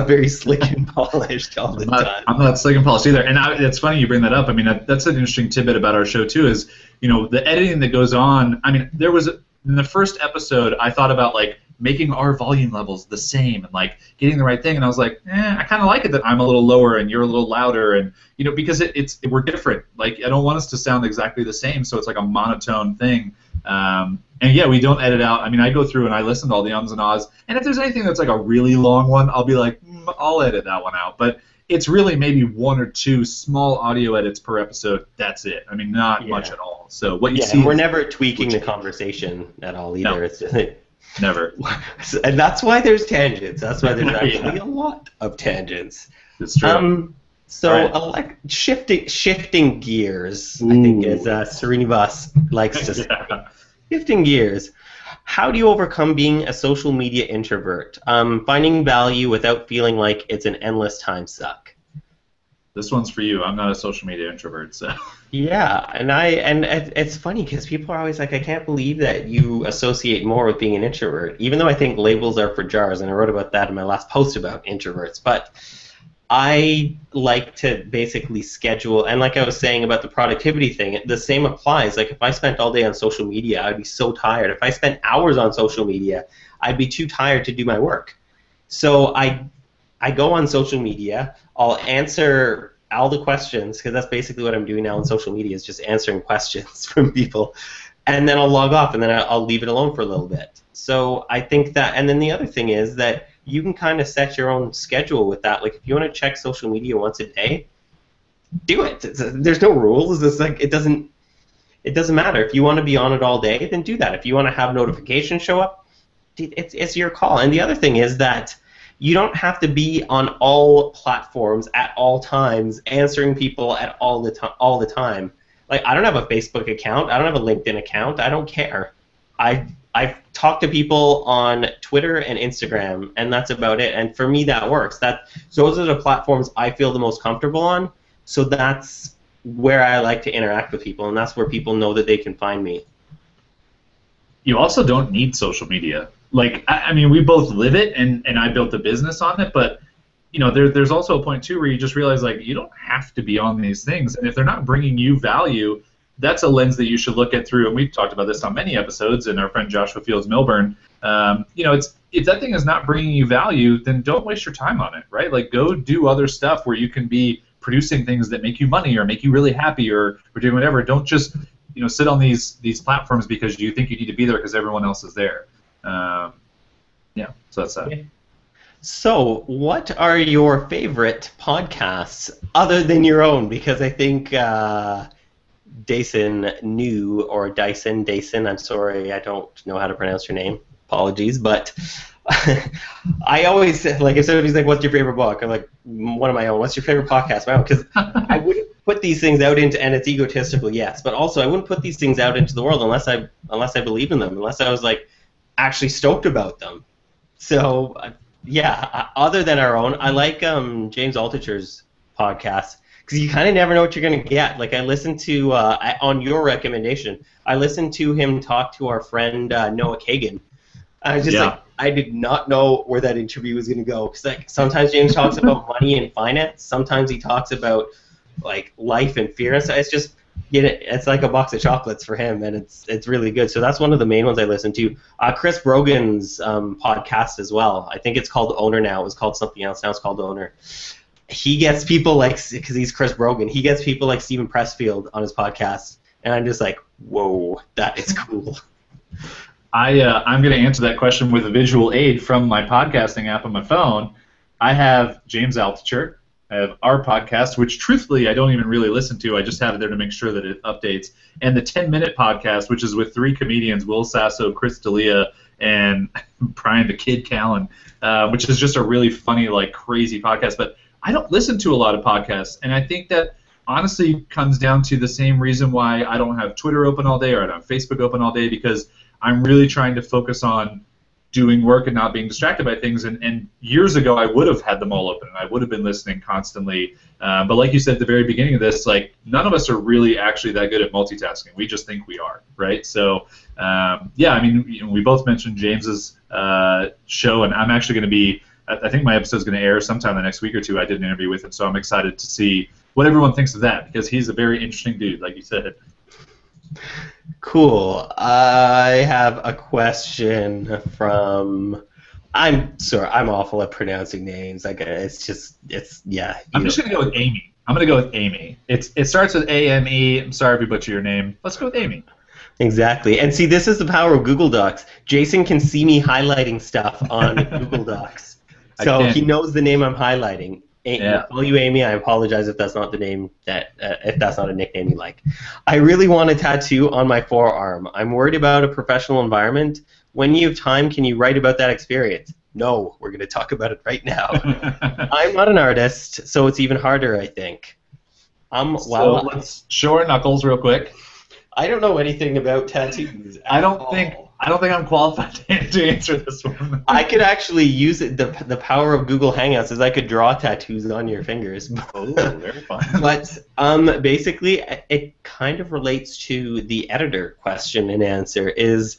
very slick and polished all the time. I'm not slick and polished either. And it's funny you bring that up. I mean, that's an interesting tidbit about our show too. Is the editing that goes on. I mean, there was in the first episode I thought about like making our volume levels the same and like getting the right thing. And I was like, I kind of like it that I'm a little lower and you're a little louder, and because we're different. Like I don't want us to sound exactly the same, so it's like a monotone thing. And yeah, we don't edit out. I mean, I go through and I listen to all the ums and ahs, and if there's anything that's like a really long one, I'll be like, I'll edit that one out. But it's really maybe one or two small audio edits per episode. That's it. I mean, not much at all. So what you see. And we're never tweaking the conversation at all either. No, it's just, never. And that's why there's tangents. That's why there's actually a lot of tangents. It's true. So shifting gears, I think, as Srinivas likes to say. Shifting gears. How do you overcome being a social media introvert? Finding value without feeling like it's an endless time suck. This one's for you. I'm not a social media introvert, so. Yeah, and it's funny because people are always like, I can't believe that you associate more with being an introvert, even though I think labels are for jars, and I wrote about that in my last post about introverts. But I like to basically schedule, and like I was saying about the productivity thing, the same applies. Like if I spent all day on social media, I'd be so tired. If I spent hours on social media, I'd be too tired to do my work. So I go on social media, I'll answer all the questions, because that's basically what I'm doing now on social media, is just answering questions from people, and then I'll log off, and then I'll leave it alone for a little bit. So I think that, and then the other thing is that you can kind of set your own schedule with that. Like if you want to check social media once a day, do it. There's no rules. It's like it doesn't matter. If you want to be on it all day, then do that. If you want to have notifications show up, it's your call. And the other thing is that you don't have to be on all platforms at all times, answering people at all the time. Like I don't have a Facebook account. I don't have a LinkedIn account. I don't care. I've talked to people on Twitter and Instagram, and that's about it. And for me, that works. Those are the platforms I feel the most comfortable on. So that's where I like to interact with people, and that's where people know that they can find me. You also don't need social media. Like, I mean, we both live it, and I built a business on it, but there's also a point too where you just realize, like, you don't have to be on these things, and if they're not bringing you value, that's a lens that you should look at through. And we've talked about this on many episodes. And our friend Joshua Fields Milburn, if that thing is not bringing you value, then don't waste your time on it, right? Like, go do other stuff where you can be producing things that make you money or make you really happy or doing whatever. Don't just sit on these platforms because you think you need to be there because everyone else is there. So that's that. Okay. So, what are your favorite podcasts other than your own? Because I think Dyson, I'm sorry, I don't know how to pronounce your name. Apologies, but I always, like, if somebody's like, what's your favorite book? I'm like, one of my own. What's your favorite podcast? My own. Because I wouldn't put these things out into, and it's egotistical, yes, but also I wouldn't put these things out into the world unless I believed in them, unless I was, like, actually stoked about them. So, other than our own, I like James Altucher's podcast because you kind of never know what you're going to get. Like, I listened to, on your recommendation, I listened to him talk to our friend Noah Kagan. I was just like, I did not know where that interview was going to go. Because, like, sometimes James talks about money and finance. Sometimes he talks about, like, life and fear. And so it's just, it's like a box of chocolates for him, and it's really good. So that's one of the main ones I listen to. Chris Brogan's podcast as well. I think it's called Owner now. It was called something else. Now it's called Owner. He gets people like, because he's Chris Brogan, he gets people like Stephen Pressfield on his podcast, and I'm just like, whoa, that is cool. I'm going to answer that question with a visual aid from my podcasting app on my phone. I have James Altucher. I have our podcast, which truthfully I don't even really listen to. I just have it there to make sure that it updates. And the 10-Minute Podcast, which is with 3 comedians, Will Sasso, Chris D'Elia, and Brian the Kid Callen, which is just a really funny, like, crazy podcast. But I don't listen to a lot of podcasts, and I think that honestly comes down to the same reason why I don't have Twitter open all day or I don't have Facebook open all day, because I'm really trying to focus on doing work and not being distracted by things. And years ago, I would have had them all open, and I would have been listening constantly. But like you said at the very beginning of this, like, none of us are really actually that good at multitasking. We just think we are, right? So, I mean, we both mentioned James's show, and I'm actually going to be, I think my episode's going to air sometime the next week or two. I did an interview with him, so I'm excited to see what everyone thinks of that, because he's a very interesting dude, like you said. Cool. I have a question from. I'm sorry, I'm awful at pronouncing names. Like, I'm just gonna go with Amy. I'm gonna go with Amy. It starts with AME. I'm sorry if we butcher your name. Let's go with Amy. Exactly. And see, this is the power of Google Docs. Jason can see me highlighting stuff on Google Docs, so he knows the name I'm highlighting. Call you Amy. I apologize if that's not the name if that's not a nickname you like. I really want a tattoo on my forearm. I'm worried about a professional environment. When you have time, can you write about that experience? No, we're going to talk about it right now. I'm not an artist, so it's even harder, I think. Let's show our knuckles real quick. I don't know anything about tattoos. I don't think I'm qualified to answer this one. I could actually use it. The power of Google Hangouts is I could draw tattoos on your fingers. Oh, very fun. But basically, it kind of relates to the editor question and answer. Is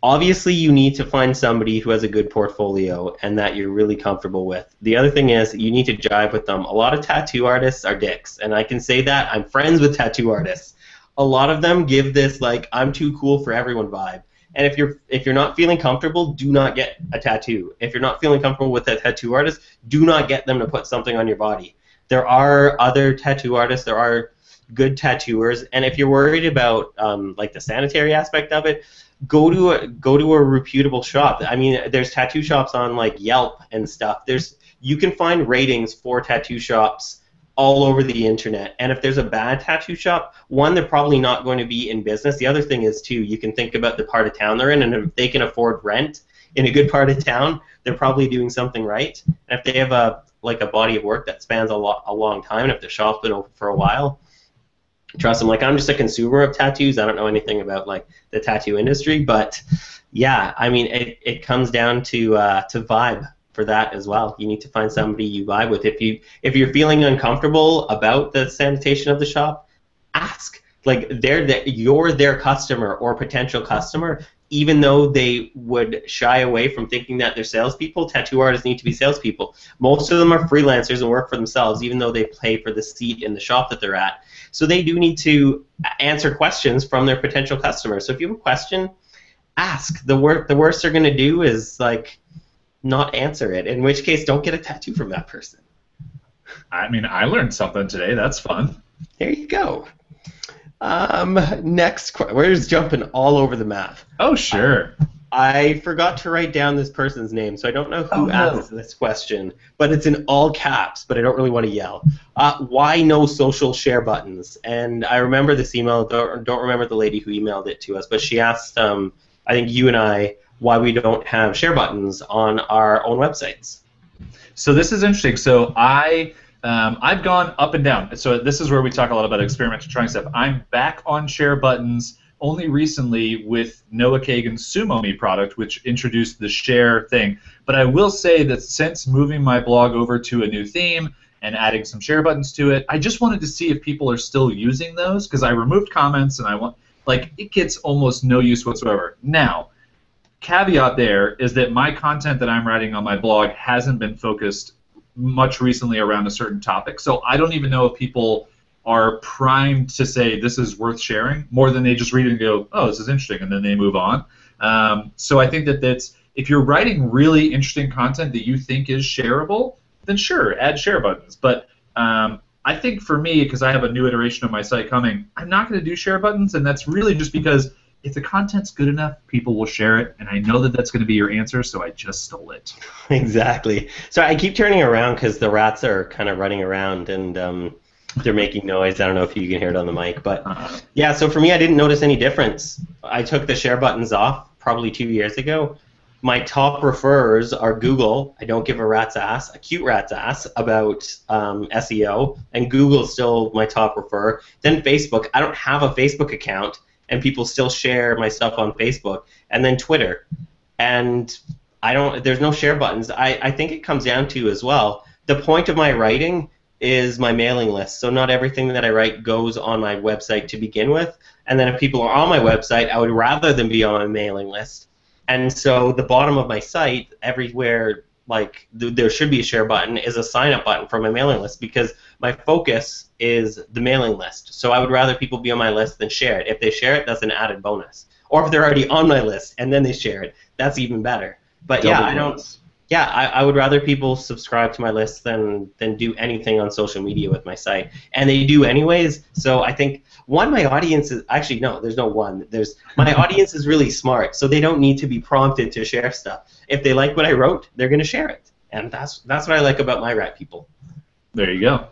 obviously you need to find somebody who has a good portfolio and that you're really comfortable with. The other thing is you need to jive with them. A lot of tattoo artists are dicks, and I can say that. I'm friends with tattoo artists. A lot of them give this, like, I'm too cool for everyone vibe. And if you're not feeling comfortable, do not get a tattoo. If you're not feeling comfortable with a tattoo artist, do not get them to put something on your body. There are other tattoo artists. There are good tattooers. And if you're worried about like the sanitary aspect of it, go to a reputable shop. I mean, there's tattoo shops on, like, Yelp and stuff. You can find ratings for tattoo shops all over the internet. And if there's a bad tattoo shop, one, they're probably not going to be in business. The other thing is, too, you can think about the part of town they're in, and if they can afford rent in a good part of town, they're probably doing something right. And if they have a body of work that spans a long time, and if the shop's been open for a while, trust them. Like, I'm just a consumer of tattoos. I don't know anything about like the tattoo industry, but yeah, I mean, it comes down to vibe for that as well. You need to find somebody you vibe with. If you're feeling uncomfortable about the sanitation of the shop, ask. Like, you're their customer or potential customer, even though they would shy away from thinking that they're salespeople. Tattoo artists need to be salespeople. Most of them are freelancers and work for themselves, even though they pay for the seat in the shop that they're at. So they do need to answer questions from their potential customers. So if you have a question, ask. The worst they're going to do is like not answer it, in which case don't get a tattoo from that person. I mean, I learned something today. That's fun. There you go. We're just jumping all over the map. Oh, sure. I forgot to write down this person's name, so I don't know who asked this question, but it's in all caps, but I don't really want to yell. Why no social share buttons? And I remember this email, don't remember the lady who emailed it to us, but she asked, I think you and I, why we don't have share buttons on our own websites. So this is interesting. So I've gone up and down. So this is where we talk a lot about experimental trying stuff. I'm back on share buttons only recently with Noah Kagan's Sumo Me product, which introduced the share thing. But I will say that since moving my blog over to a new theme and adding some share buttons to it, I just wanted to see if people are still using those, because I removed comments and it gets almost no use whatsoever. Now, caveat there is that my content that I'm writing on my blog hasn't been focused much recently around a certain topic, so I don't even know if people are primed to say this is worth sharing more than they just read it and go, oh, this is interesting, and then they move on. So I think that's if you're writing really interesting content that you think is shareable, then sure, add share buttons. But I think for me, because I have a new iteration of my site coming, I'm not going to do share buttons, and that's really just because if the content's good enough, people will share it, and I know that that's going to be your answer, so I just stole it. Exactly. So I keep turning around because the rats are kind of running around, and they're making noise. I don't know if you can hear it on the mic, but yeah, so for me, I didn't notice any difference. I took the share buttons off probably 2 years ago. My top referrers are Google. I don't give a cute rat's ass about SEO, and Google's still my top referrer. Then Facebook. I don't have a Facebook account, and people still share my stuff on Facebook, and then Twitter. And there's no share buttons. I think it comes down to as well, the point of my writing is my mailing list. So not everything that I write goes on my website to begin with. And then if people are on my website, I would rather them be on my mailing list. And so the bottom of my site, everywhere like there should be a share button, is a sign up button for my mailing list, because my focus is the mailing list. So I would rather people be on my list than share it. If they share it, that's an added bonus. Or if they're already on my list and then they share it, that's even better. But I would rather people subscribe to my list than do anything on social media with my site. And they do anyways. So I think my audience is actually no, there's no one. My audience is really smart, so they don't need to be prompted to share stuff. If they like what I wrote, they're going to share it. And that's what I like about my rat people. There you go.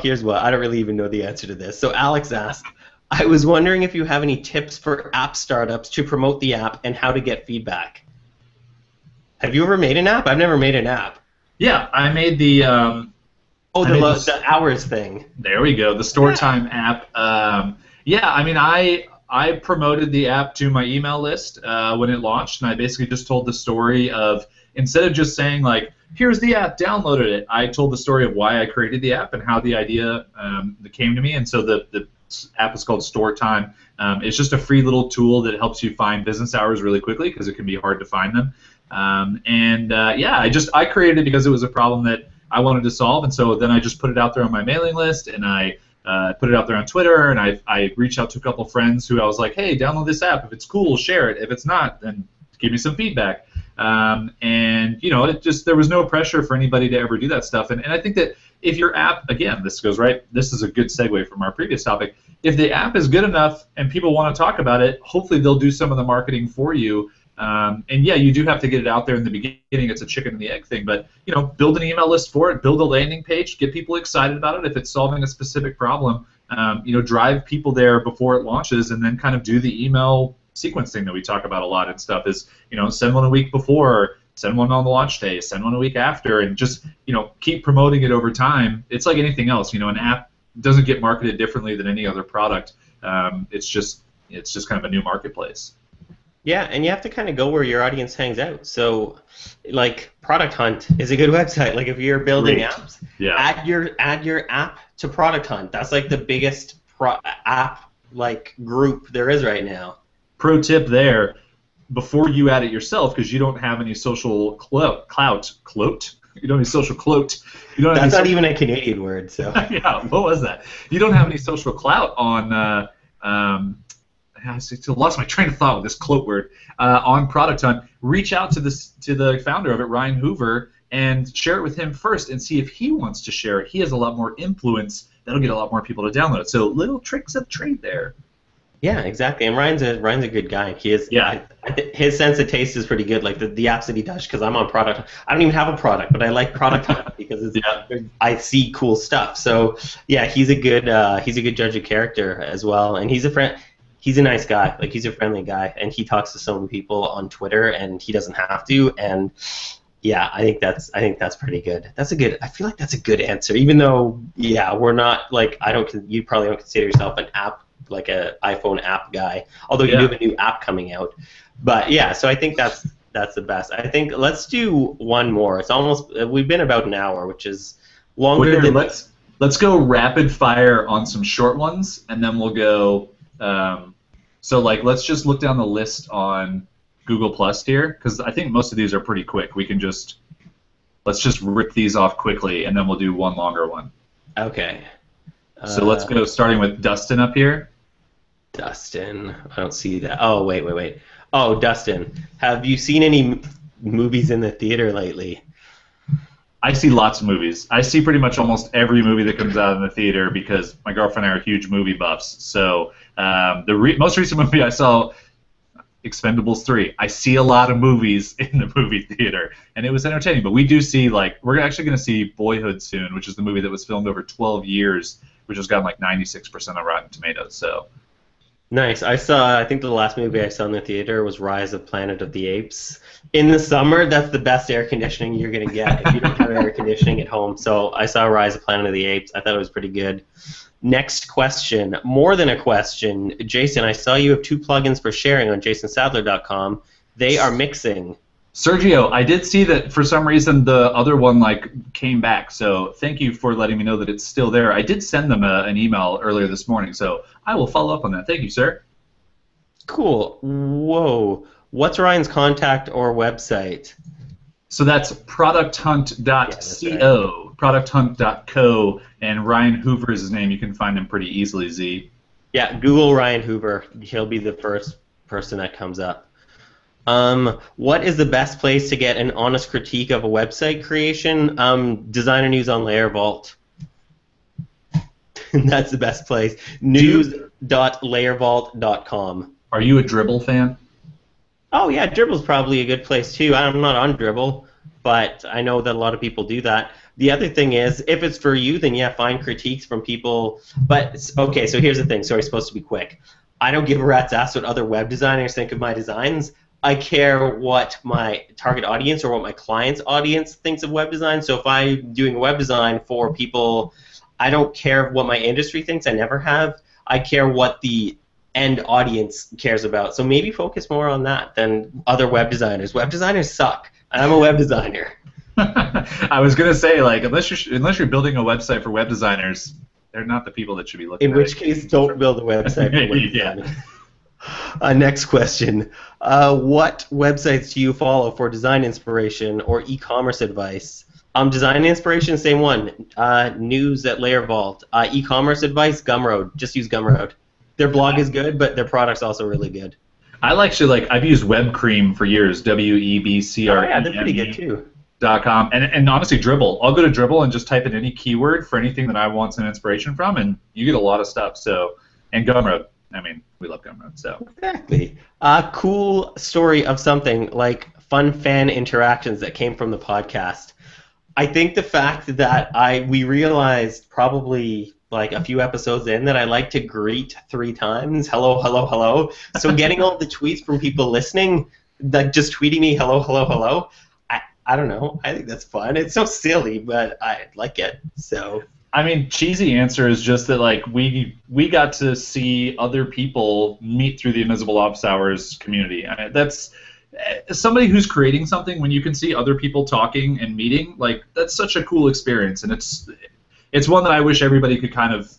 Here's what. I don't really even know the answer to this. So Alex asked, I was wondering if you have any tips for app startups to promote the app and how to get feedback. Have you ever made an app? I've never made an app. Yeah, I made the... the hours thing. There we go, the store time app. Yeah, I mean, I promoted the app to my email list when it launched, and I basically just told the story of, instead of just saying, like, here's the app, downloaded it, I told the story of why I created the app and how the idea came to me. And so the app is called Store Time. It's just a free little tool that helps you find business hours really quickly, because it can be hard to find them. I created it because it was a problem that I wanted to solve, and so then I just put it out there on my mailing list, and I put it out there on Twitter, and I reached out to a couple friends who I was like, hey, download this app. If it's cool, share it. If it's not, then give me some feedback. And you know, there was no pressure for anybody to ever do that stuff. And I think that if your app, again, this is a good segue from our previous topic. If the app is good enough and people want to talk about it, hopefully they'll do some of the marketing for you. And yeah, you do have to get it out there in the beginning. It's a chicken and the egg thing, but you know, build an email list for it, build a landing page, get people excited about it. If it's solving a specific problem, drive people there before it launches, and then kind of do the email sequencing that we talk about a lot and stuff. Is send one a week before, send one on the launch day, send one a week after, and just keep promoting it over time. It's like anything else. An app doesn't get marketed differently than any other product. It's just kind of a new marketplace. Yeah, and you have to kind of go where your audience hangs out. So, like, Product Hunt is a good website. Like, if you're building apps, add your app to Product Hunt. That's like the biggest app group there is right now. Pro tip there: before you add it yourself, because you don't have any social clout. You don't have any social clout. That's not even a Canadian word. So yeah, what was that? You don't have any social clout on. I lost my train of thought with this cloak word. On Product Hunt, reach out to the founder of it, Ryan Hoover, and share it with him first, and see if he wants to share it. He has a lot more influence. That'll get a lot more people to download it. So little tricks of the trade there. Yeah, exactly. And Ryan's a good guy. He is. Yeah. His sense of taste is pretty good. Like the apps that he does, because I'm on Product. I don't even have a product, but I like Product Hunt because I see cool stuff. So yeah, he's a good judge of character as well, and he's a friend. He's a nice guy. Like, he's a friendly guy, and he talks to so many people on Twitter, and he doesn't have to. And yeah, I think that's pretty good. I feel like that's a good answer. Even though, yeah, we're not like you probably don't consider yourself an app, like a iPhone app guy. Although you do have a new app coming out. But yeah, so I think that's the best. I think let's do one more. We've been about an hour, which is longer than. Let's go rapid fire on some short ones, and then we'll go. So let's just look down the list on Google Plus here, because I think most of these are pretty quick. Let's just rip these off quickly, and then we'll do one longer one. Okay. So let's go starting with Dustin up here. Dustin, I don't see that. Oh, wait. Oh, Dustin, have you seen any movies in the theater lately? I see lots of movies. I see pretty much almost every movie that comes out in the theater because my girlfriend and I are huge movie buffs. So the most recent movie I saw, Expendables 3. I see a lot of movies in the movie theater, and it was entertaining. But we do see, we're actually going to see Boyhood soon, which is the movie that was filmed over 12 years, which has gotten 96% on Rotten Tomatoes. So. Nice. I think the last movie I saw in the theater was Rise of Planet of the Apes. In the summer, that's the best air conditioning you're going to get if you don't have air conditioning at home. So I saw Rise of Planet of the Apes. I thought it was pretty good. Next question. More than a question. Jason, I saw you have 2 plugins for sharing on jasonsadler.com. They are mixing. Sergio, I did see that for some reason the other one came back, so thank you for letting me know that it's still there. I did send them an email earlier this morning, so I will follow up on that. Thank you, sir. Cool. Whoa. What's Ryan's contact or website? So that's producthunt.co, right. producthunt.co, and Ryan Hoover is his name. You can find him pretty easily, Z. Yeah, Google Ryan Hoover. He'll be the first person that comes up. What is the best place to get an honest critique of a website creation? Designer News on Layer Vault. That's the best place. News.layervault.com. Are you a Dribble fan? Oh, yeah, Dribble's probably a good place, too. I'm not on Dribble, but I know that a lot of people do that. The other thing is, if it's for you, then, yeah, find critiques from people. But, okay, so here's the thing. Sorry, it's supposed to be quick. I don't give a rat's ass what other web designers think of my designs. I care what my target audience or what my client's audience thinks of web design. So if I'm doing a web design for people, I don't care what my industry thinks. I never have. I care what the end audience cares about. So maybe focus more on that than other web designers. Web designers suck. I'm a web designer. I was gonna say, unless you're building a website for web designers, they're not the people that should be looking. In which case, don't build a website for web designers. Next question. What websites do you follow for design inspiration or e-commerce advice? Design inspiration, same one. News at Layer Vault. E-commerce advice, Gumroad. Just use Gumroad. Their blog is good, but their product's also really good. I've used WebCream for years. WEBCREME. Oh yeah, they're pretty good too. .com and honestly Dribble. I'll go to Dribble and just type in any keyword for anything that I want some inspiration from, and you get a lot of stuff. So, and Gumroad. I mean, we love Gumroad. So exactly. Cool story of something like fun fan interactions that came from the podcast. I think the fact that we realized probably a few episodes in that I like to greet 3 times. Hello, hello, hello. So getting all the tweets from people listening, just tweeting me hello, hello, hello. I don't know. I think that's fun. It's so silly, but I like it. So. I mean, cheesy answer is just that like we got to see other people meet through the Invisible Office Hours community. I mean, that's somebody who's creating something when you can see other people talking and meeting. Like that's such a cool experience, and it's one that I wish everybody could kind of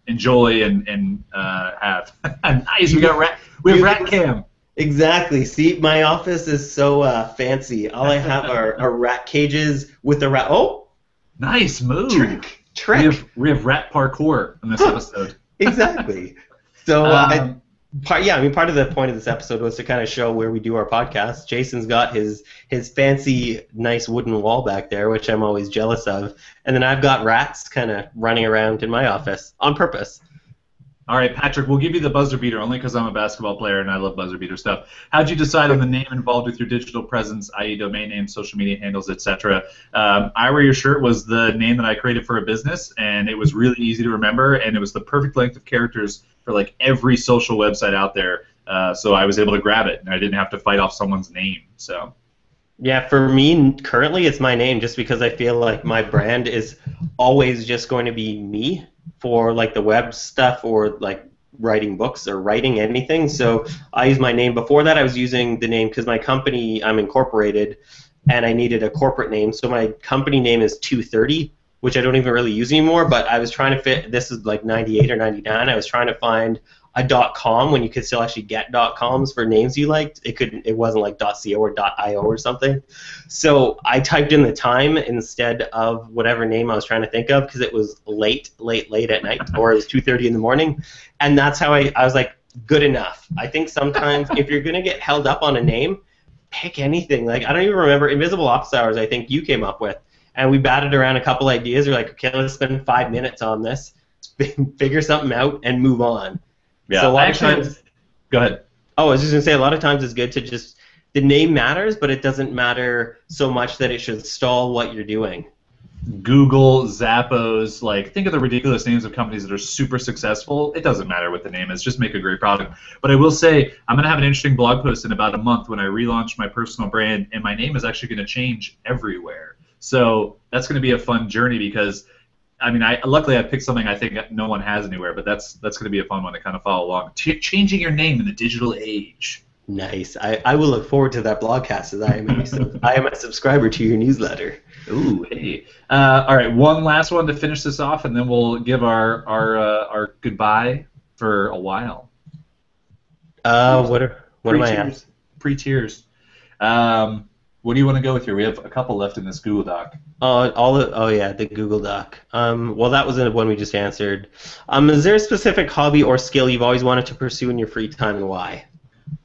enjoy and have. Nice, we have rat cam. Exactly. See, my office is so fancy. All I have are rat cages with a rat. Oh. Nice move. Trick. We have rat parkour in this episode. Exactly. So, part of the point of this episode was to kind of show where we do our podcast. Jason's got his fancy, nice wooden wall back there, which I'm always jealous of, and then I've got rats kind of running around in my office on purpose. All right, Patrick, we'll give you the buzzer beater only because I'm a basketball player and I love buzzer beater stuff. How'd you decide on the name involved with your digital presence, i.e. domain names, social media handles, etc.? I Wear Your Shirt was the name that I created for a business, and it was really easy to remember, and it was the perfect length of characters for like every social website out there, so I was able to grab it, and I didn't have to fight off someone's name. So. Yeah, for me, currently it's my name just because I feel like my brand is always just going to be me for like the web stuff or like writing books or writing anything. So I use my name. Before that, I was using the name because my company, I'm incorporated, and I needed a corporate name. So my company name is 230, which I don't even really use anymore, but I was trying to fit, this is like 98 or 99, I was trying to find a .com when you could still actually get .coms for names you liked. It wasn't like .co or .io or something. So I typed in the time instead of whatever name I was trying to think of because it was late at night, or it was 2:30 in the morning, and that's how I was like, good enough. I think sometimes if you're gonna get held up on a name, pick anything. Like I don't even remember Invisible Office Hours. I think you came up with, and we batted around a couple ideas. We're like, okay, let's spend 5 minutes on this, figure something out, and move on. Yeah, so a lot of times, go ahead. Oh, I was just going to say, a lot of times it's good to just, the name matters, but it doesn't matter so much that it should stall what you're doing. Google, Zappos, like, think of the ridiculous names of companies that are super successful. It doesn't matter what the name is, just make a great product. But I will say, I'm going to have an interesting blog post in about a month when I relaunch my personal brand, and my name is actually going to change everywhere. So that's going to be a fun journey because I mean, luckily I picked something I think no one has anywhere, but that's going to be a fun one to kind of follow along. Changing your name in the digital age. Nice. I will look forward to that blogcast as I am a subscriber to your newsletter. Ooh, hey. All right, one last one to finish this off, and then we'll give our goodbye for a while. What am I at? Pre-tiers. What do you want to go with here? We have a couple left in this Google Doc. The Google Doc. Well, that was the one we just answered. Is there a specific hobby or skill you've always wanted to pursue in your free time, and why?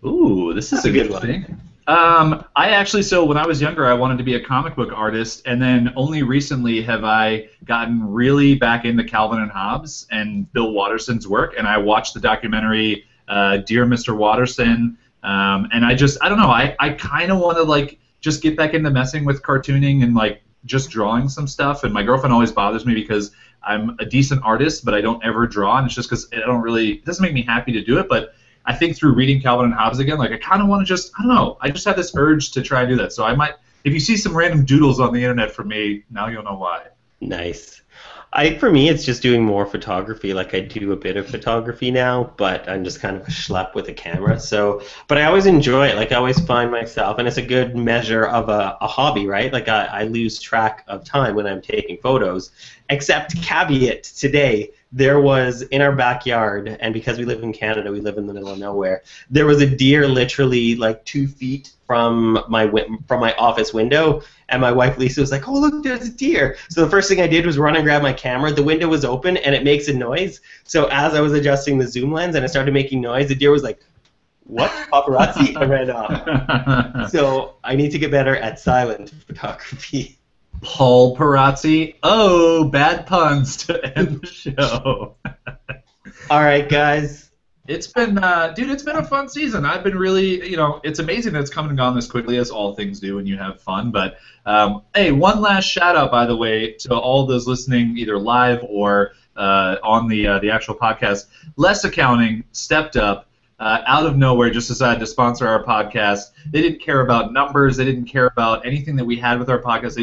Ooh, this is a good thing. So when I was younger, I wanted to be a comic book artist, and then only recently have I gotten really back into Calvin and Hobbes and Bill Watterson's work, and I watched the documentary Dear Mr. Watterson, and I don't know, I kind of want to just get back into messing with cartooning and just drawing some stuff. And my girlfriend always bothers me because I'm a decent artist, but I don't ever draw, and it's just because it doesn't make me happy to do it. But I think through reading Calvin and Hobbes again, I kind of want to I just have this urge to try and do that. So I might, if you see some random doodles on the internet from me, now you'll know why. Nice. For me, it's just doing more photography. I do a bit of photography now, but I'm just kind of a schlep with a camera. But I always enjoy it. I always find myself, and it's a good measure of a hobby, right? I lose track of time when I'm taking photos. Except caveat today, there was in our backyard, and because we live in Canada, we live in the middle of nowhere. There was a deer literally 2 feet from my office window, and my wife Lisa was like, "Oh look, there's a deer!" So the first thing I did was run and grab my camera. The window was open, and it makes a noise. So as I was adjusting the zoom lens and I started making noise, the deer was like, "What? Paparazzi?" I ran off. So I need to get better at silent photography. Paul Parazzi. Oh, bad puns to end the show. All right, guys. It's been, it's been a fun season. I've been really, it's amazing that it's come and gone this quickly, as all things do when you have fun. But, hey, one last shout-out, by the way, to all those listening either live or on the actual podcast. Less Accounting stepped up. out of nowhere just decided to sponsor our podcast. They didn't care about numbers. They didn't care about anything that we had with our podcast.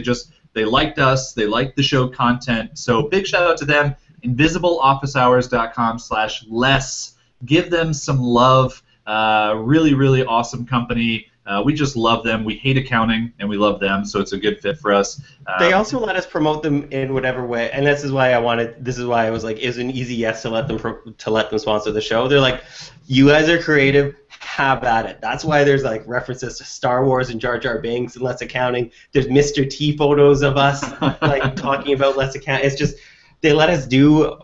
They liked us. They liked the show content. So big shout out to them. InvisibleOfficeHours.com/less. Give them some love. Really, really awesome company. We just love them. We hate accounting, and we love them, so it's a good fit for us. They also let us promote them in whatever way, and this is why I wanted. This is why I was like, it was an easy yes to let them sponsor the show. They're like, you guys are creative. Have at it. That's why there's like references to Star Wars and Jar Jar Binks and Less Accounting. There's Mr. T photos of us like talking about Less Accounting. It's just they let us do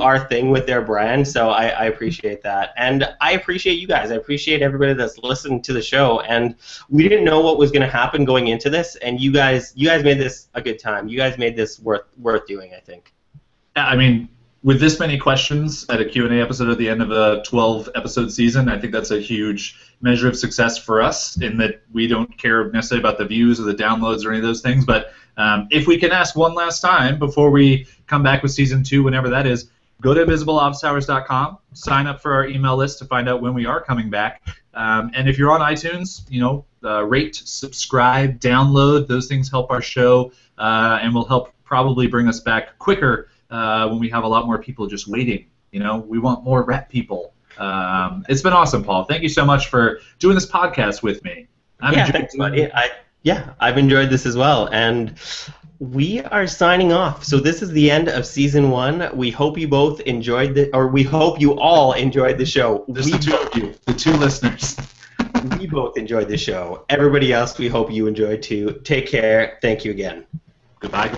our thing with their brand, so I appreciate that. And I appreciate you guys. I appreciate everybody that's listened to the show. And we didn't know what was going to happen going into this, and you guys made this a good time. You guys made this worth doing, I think. I mean, with this many questions at a Q&A episode at the end of a 12-episode season, I think that's a huge measure of success for us in that we don't care necessarily about the views or the downloads or any of those things. But if we can ask one last time before we come back with Season 2, whenever that is, go to InvisibleOfficeHours.com, sign up for our email list to find out when we are coming back. And if you're on iTunes, rate, subscribe, download. Those things help our show and will help probably bring us back quicker when we have a lot more people just waiting. We want more rep people. It's been awesome, Paul. Thank you so much for doing this podcast with me. Thanks, buddy. I've enjoyed this as well. And we are signing off. So this is the end of Season 1. We hope you both enjoyed we hope you all enjoyed the show. Just the two of you, the two listeners. We both enjoyed the show. Everybody else, we hope you enjoyed too. Take care. Thank you again. Goodbye.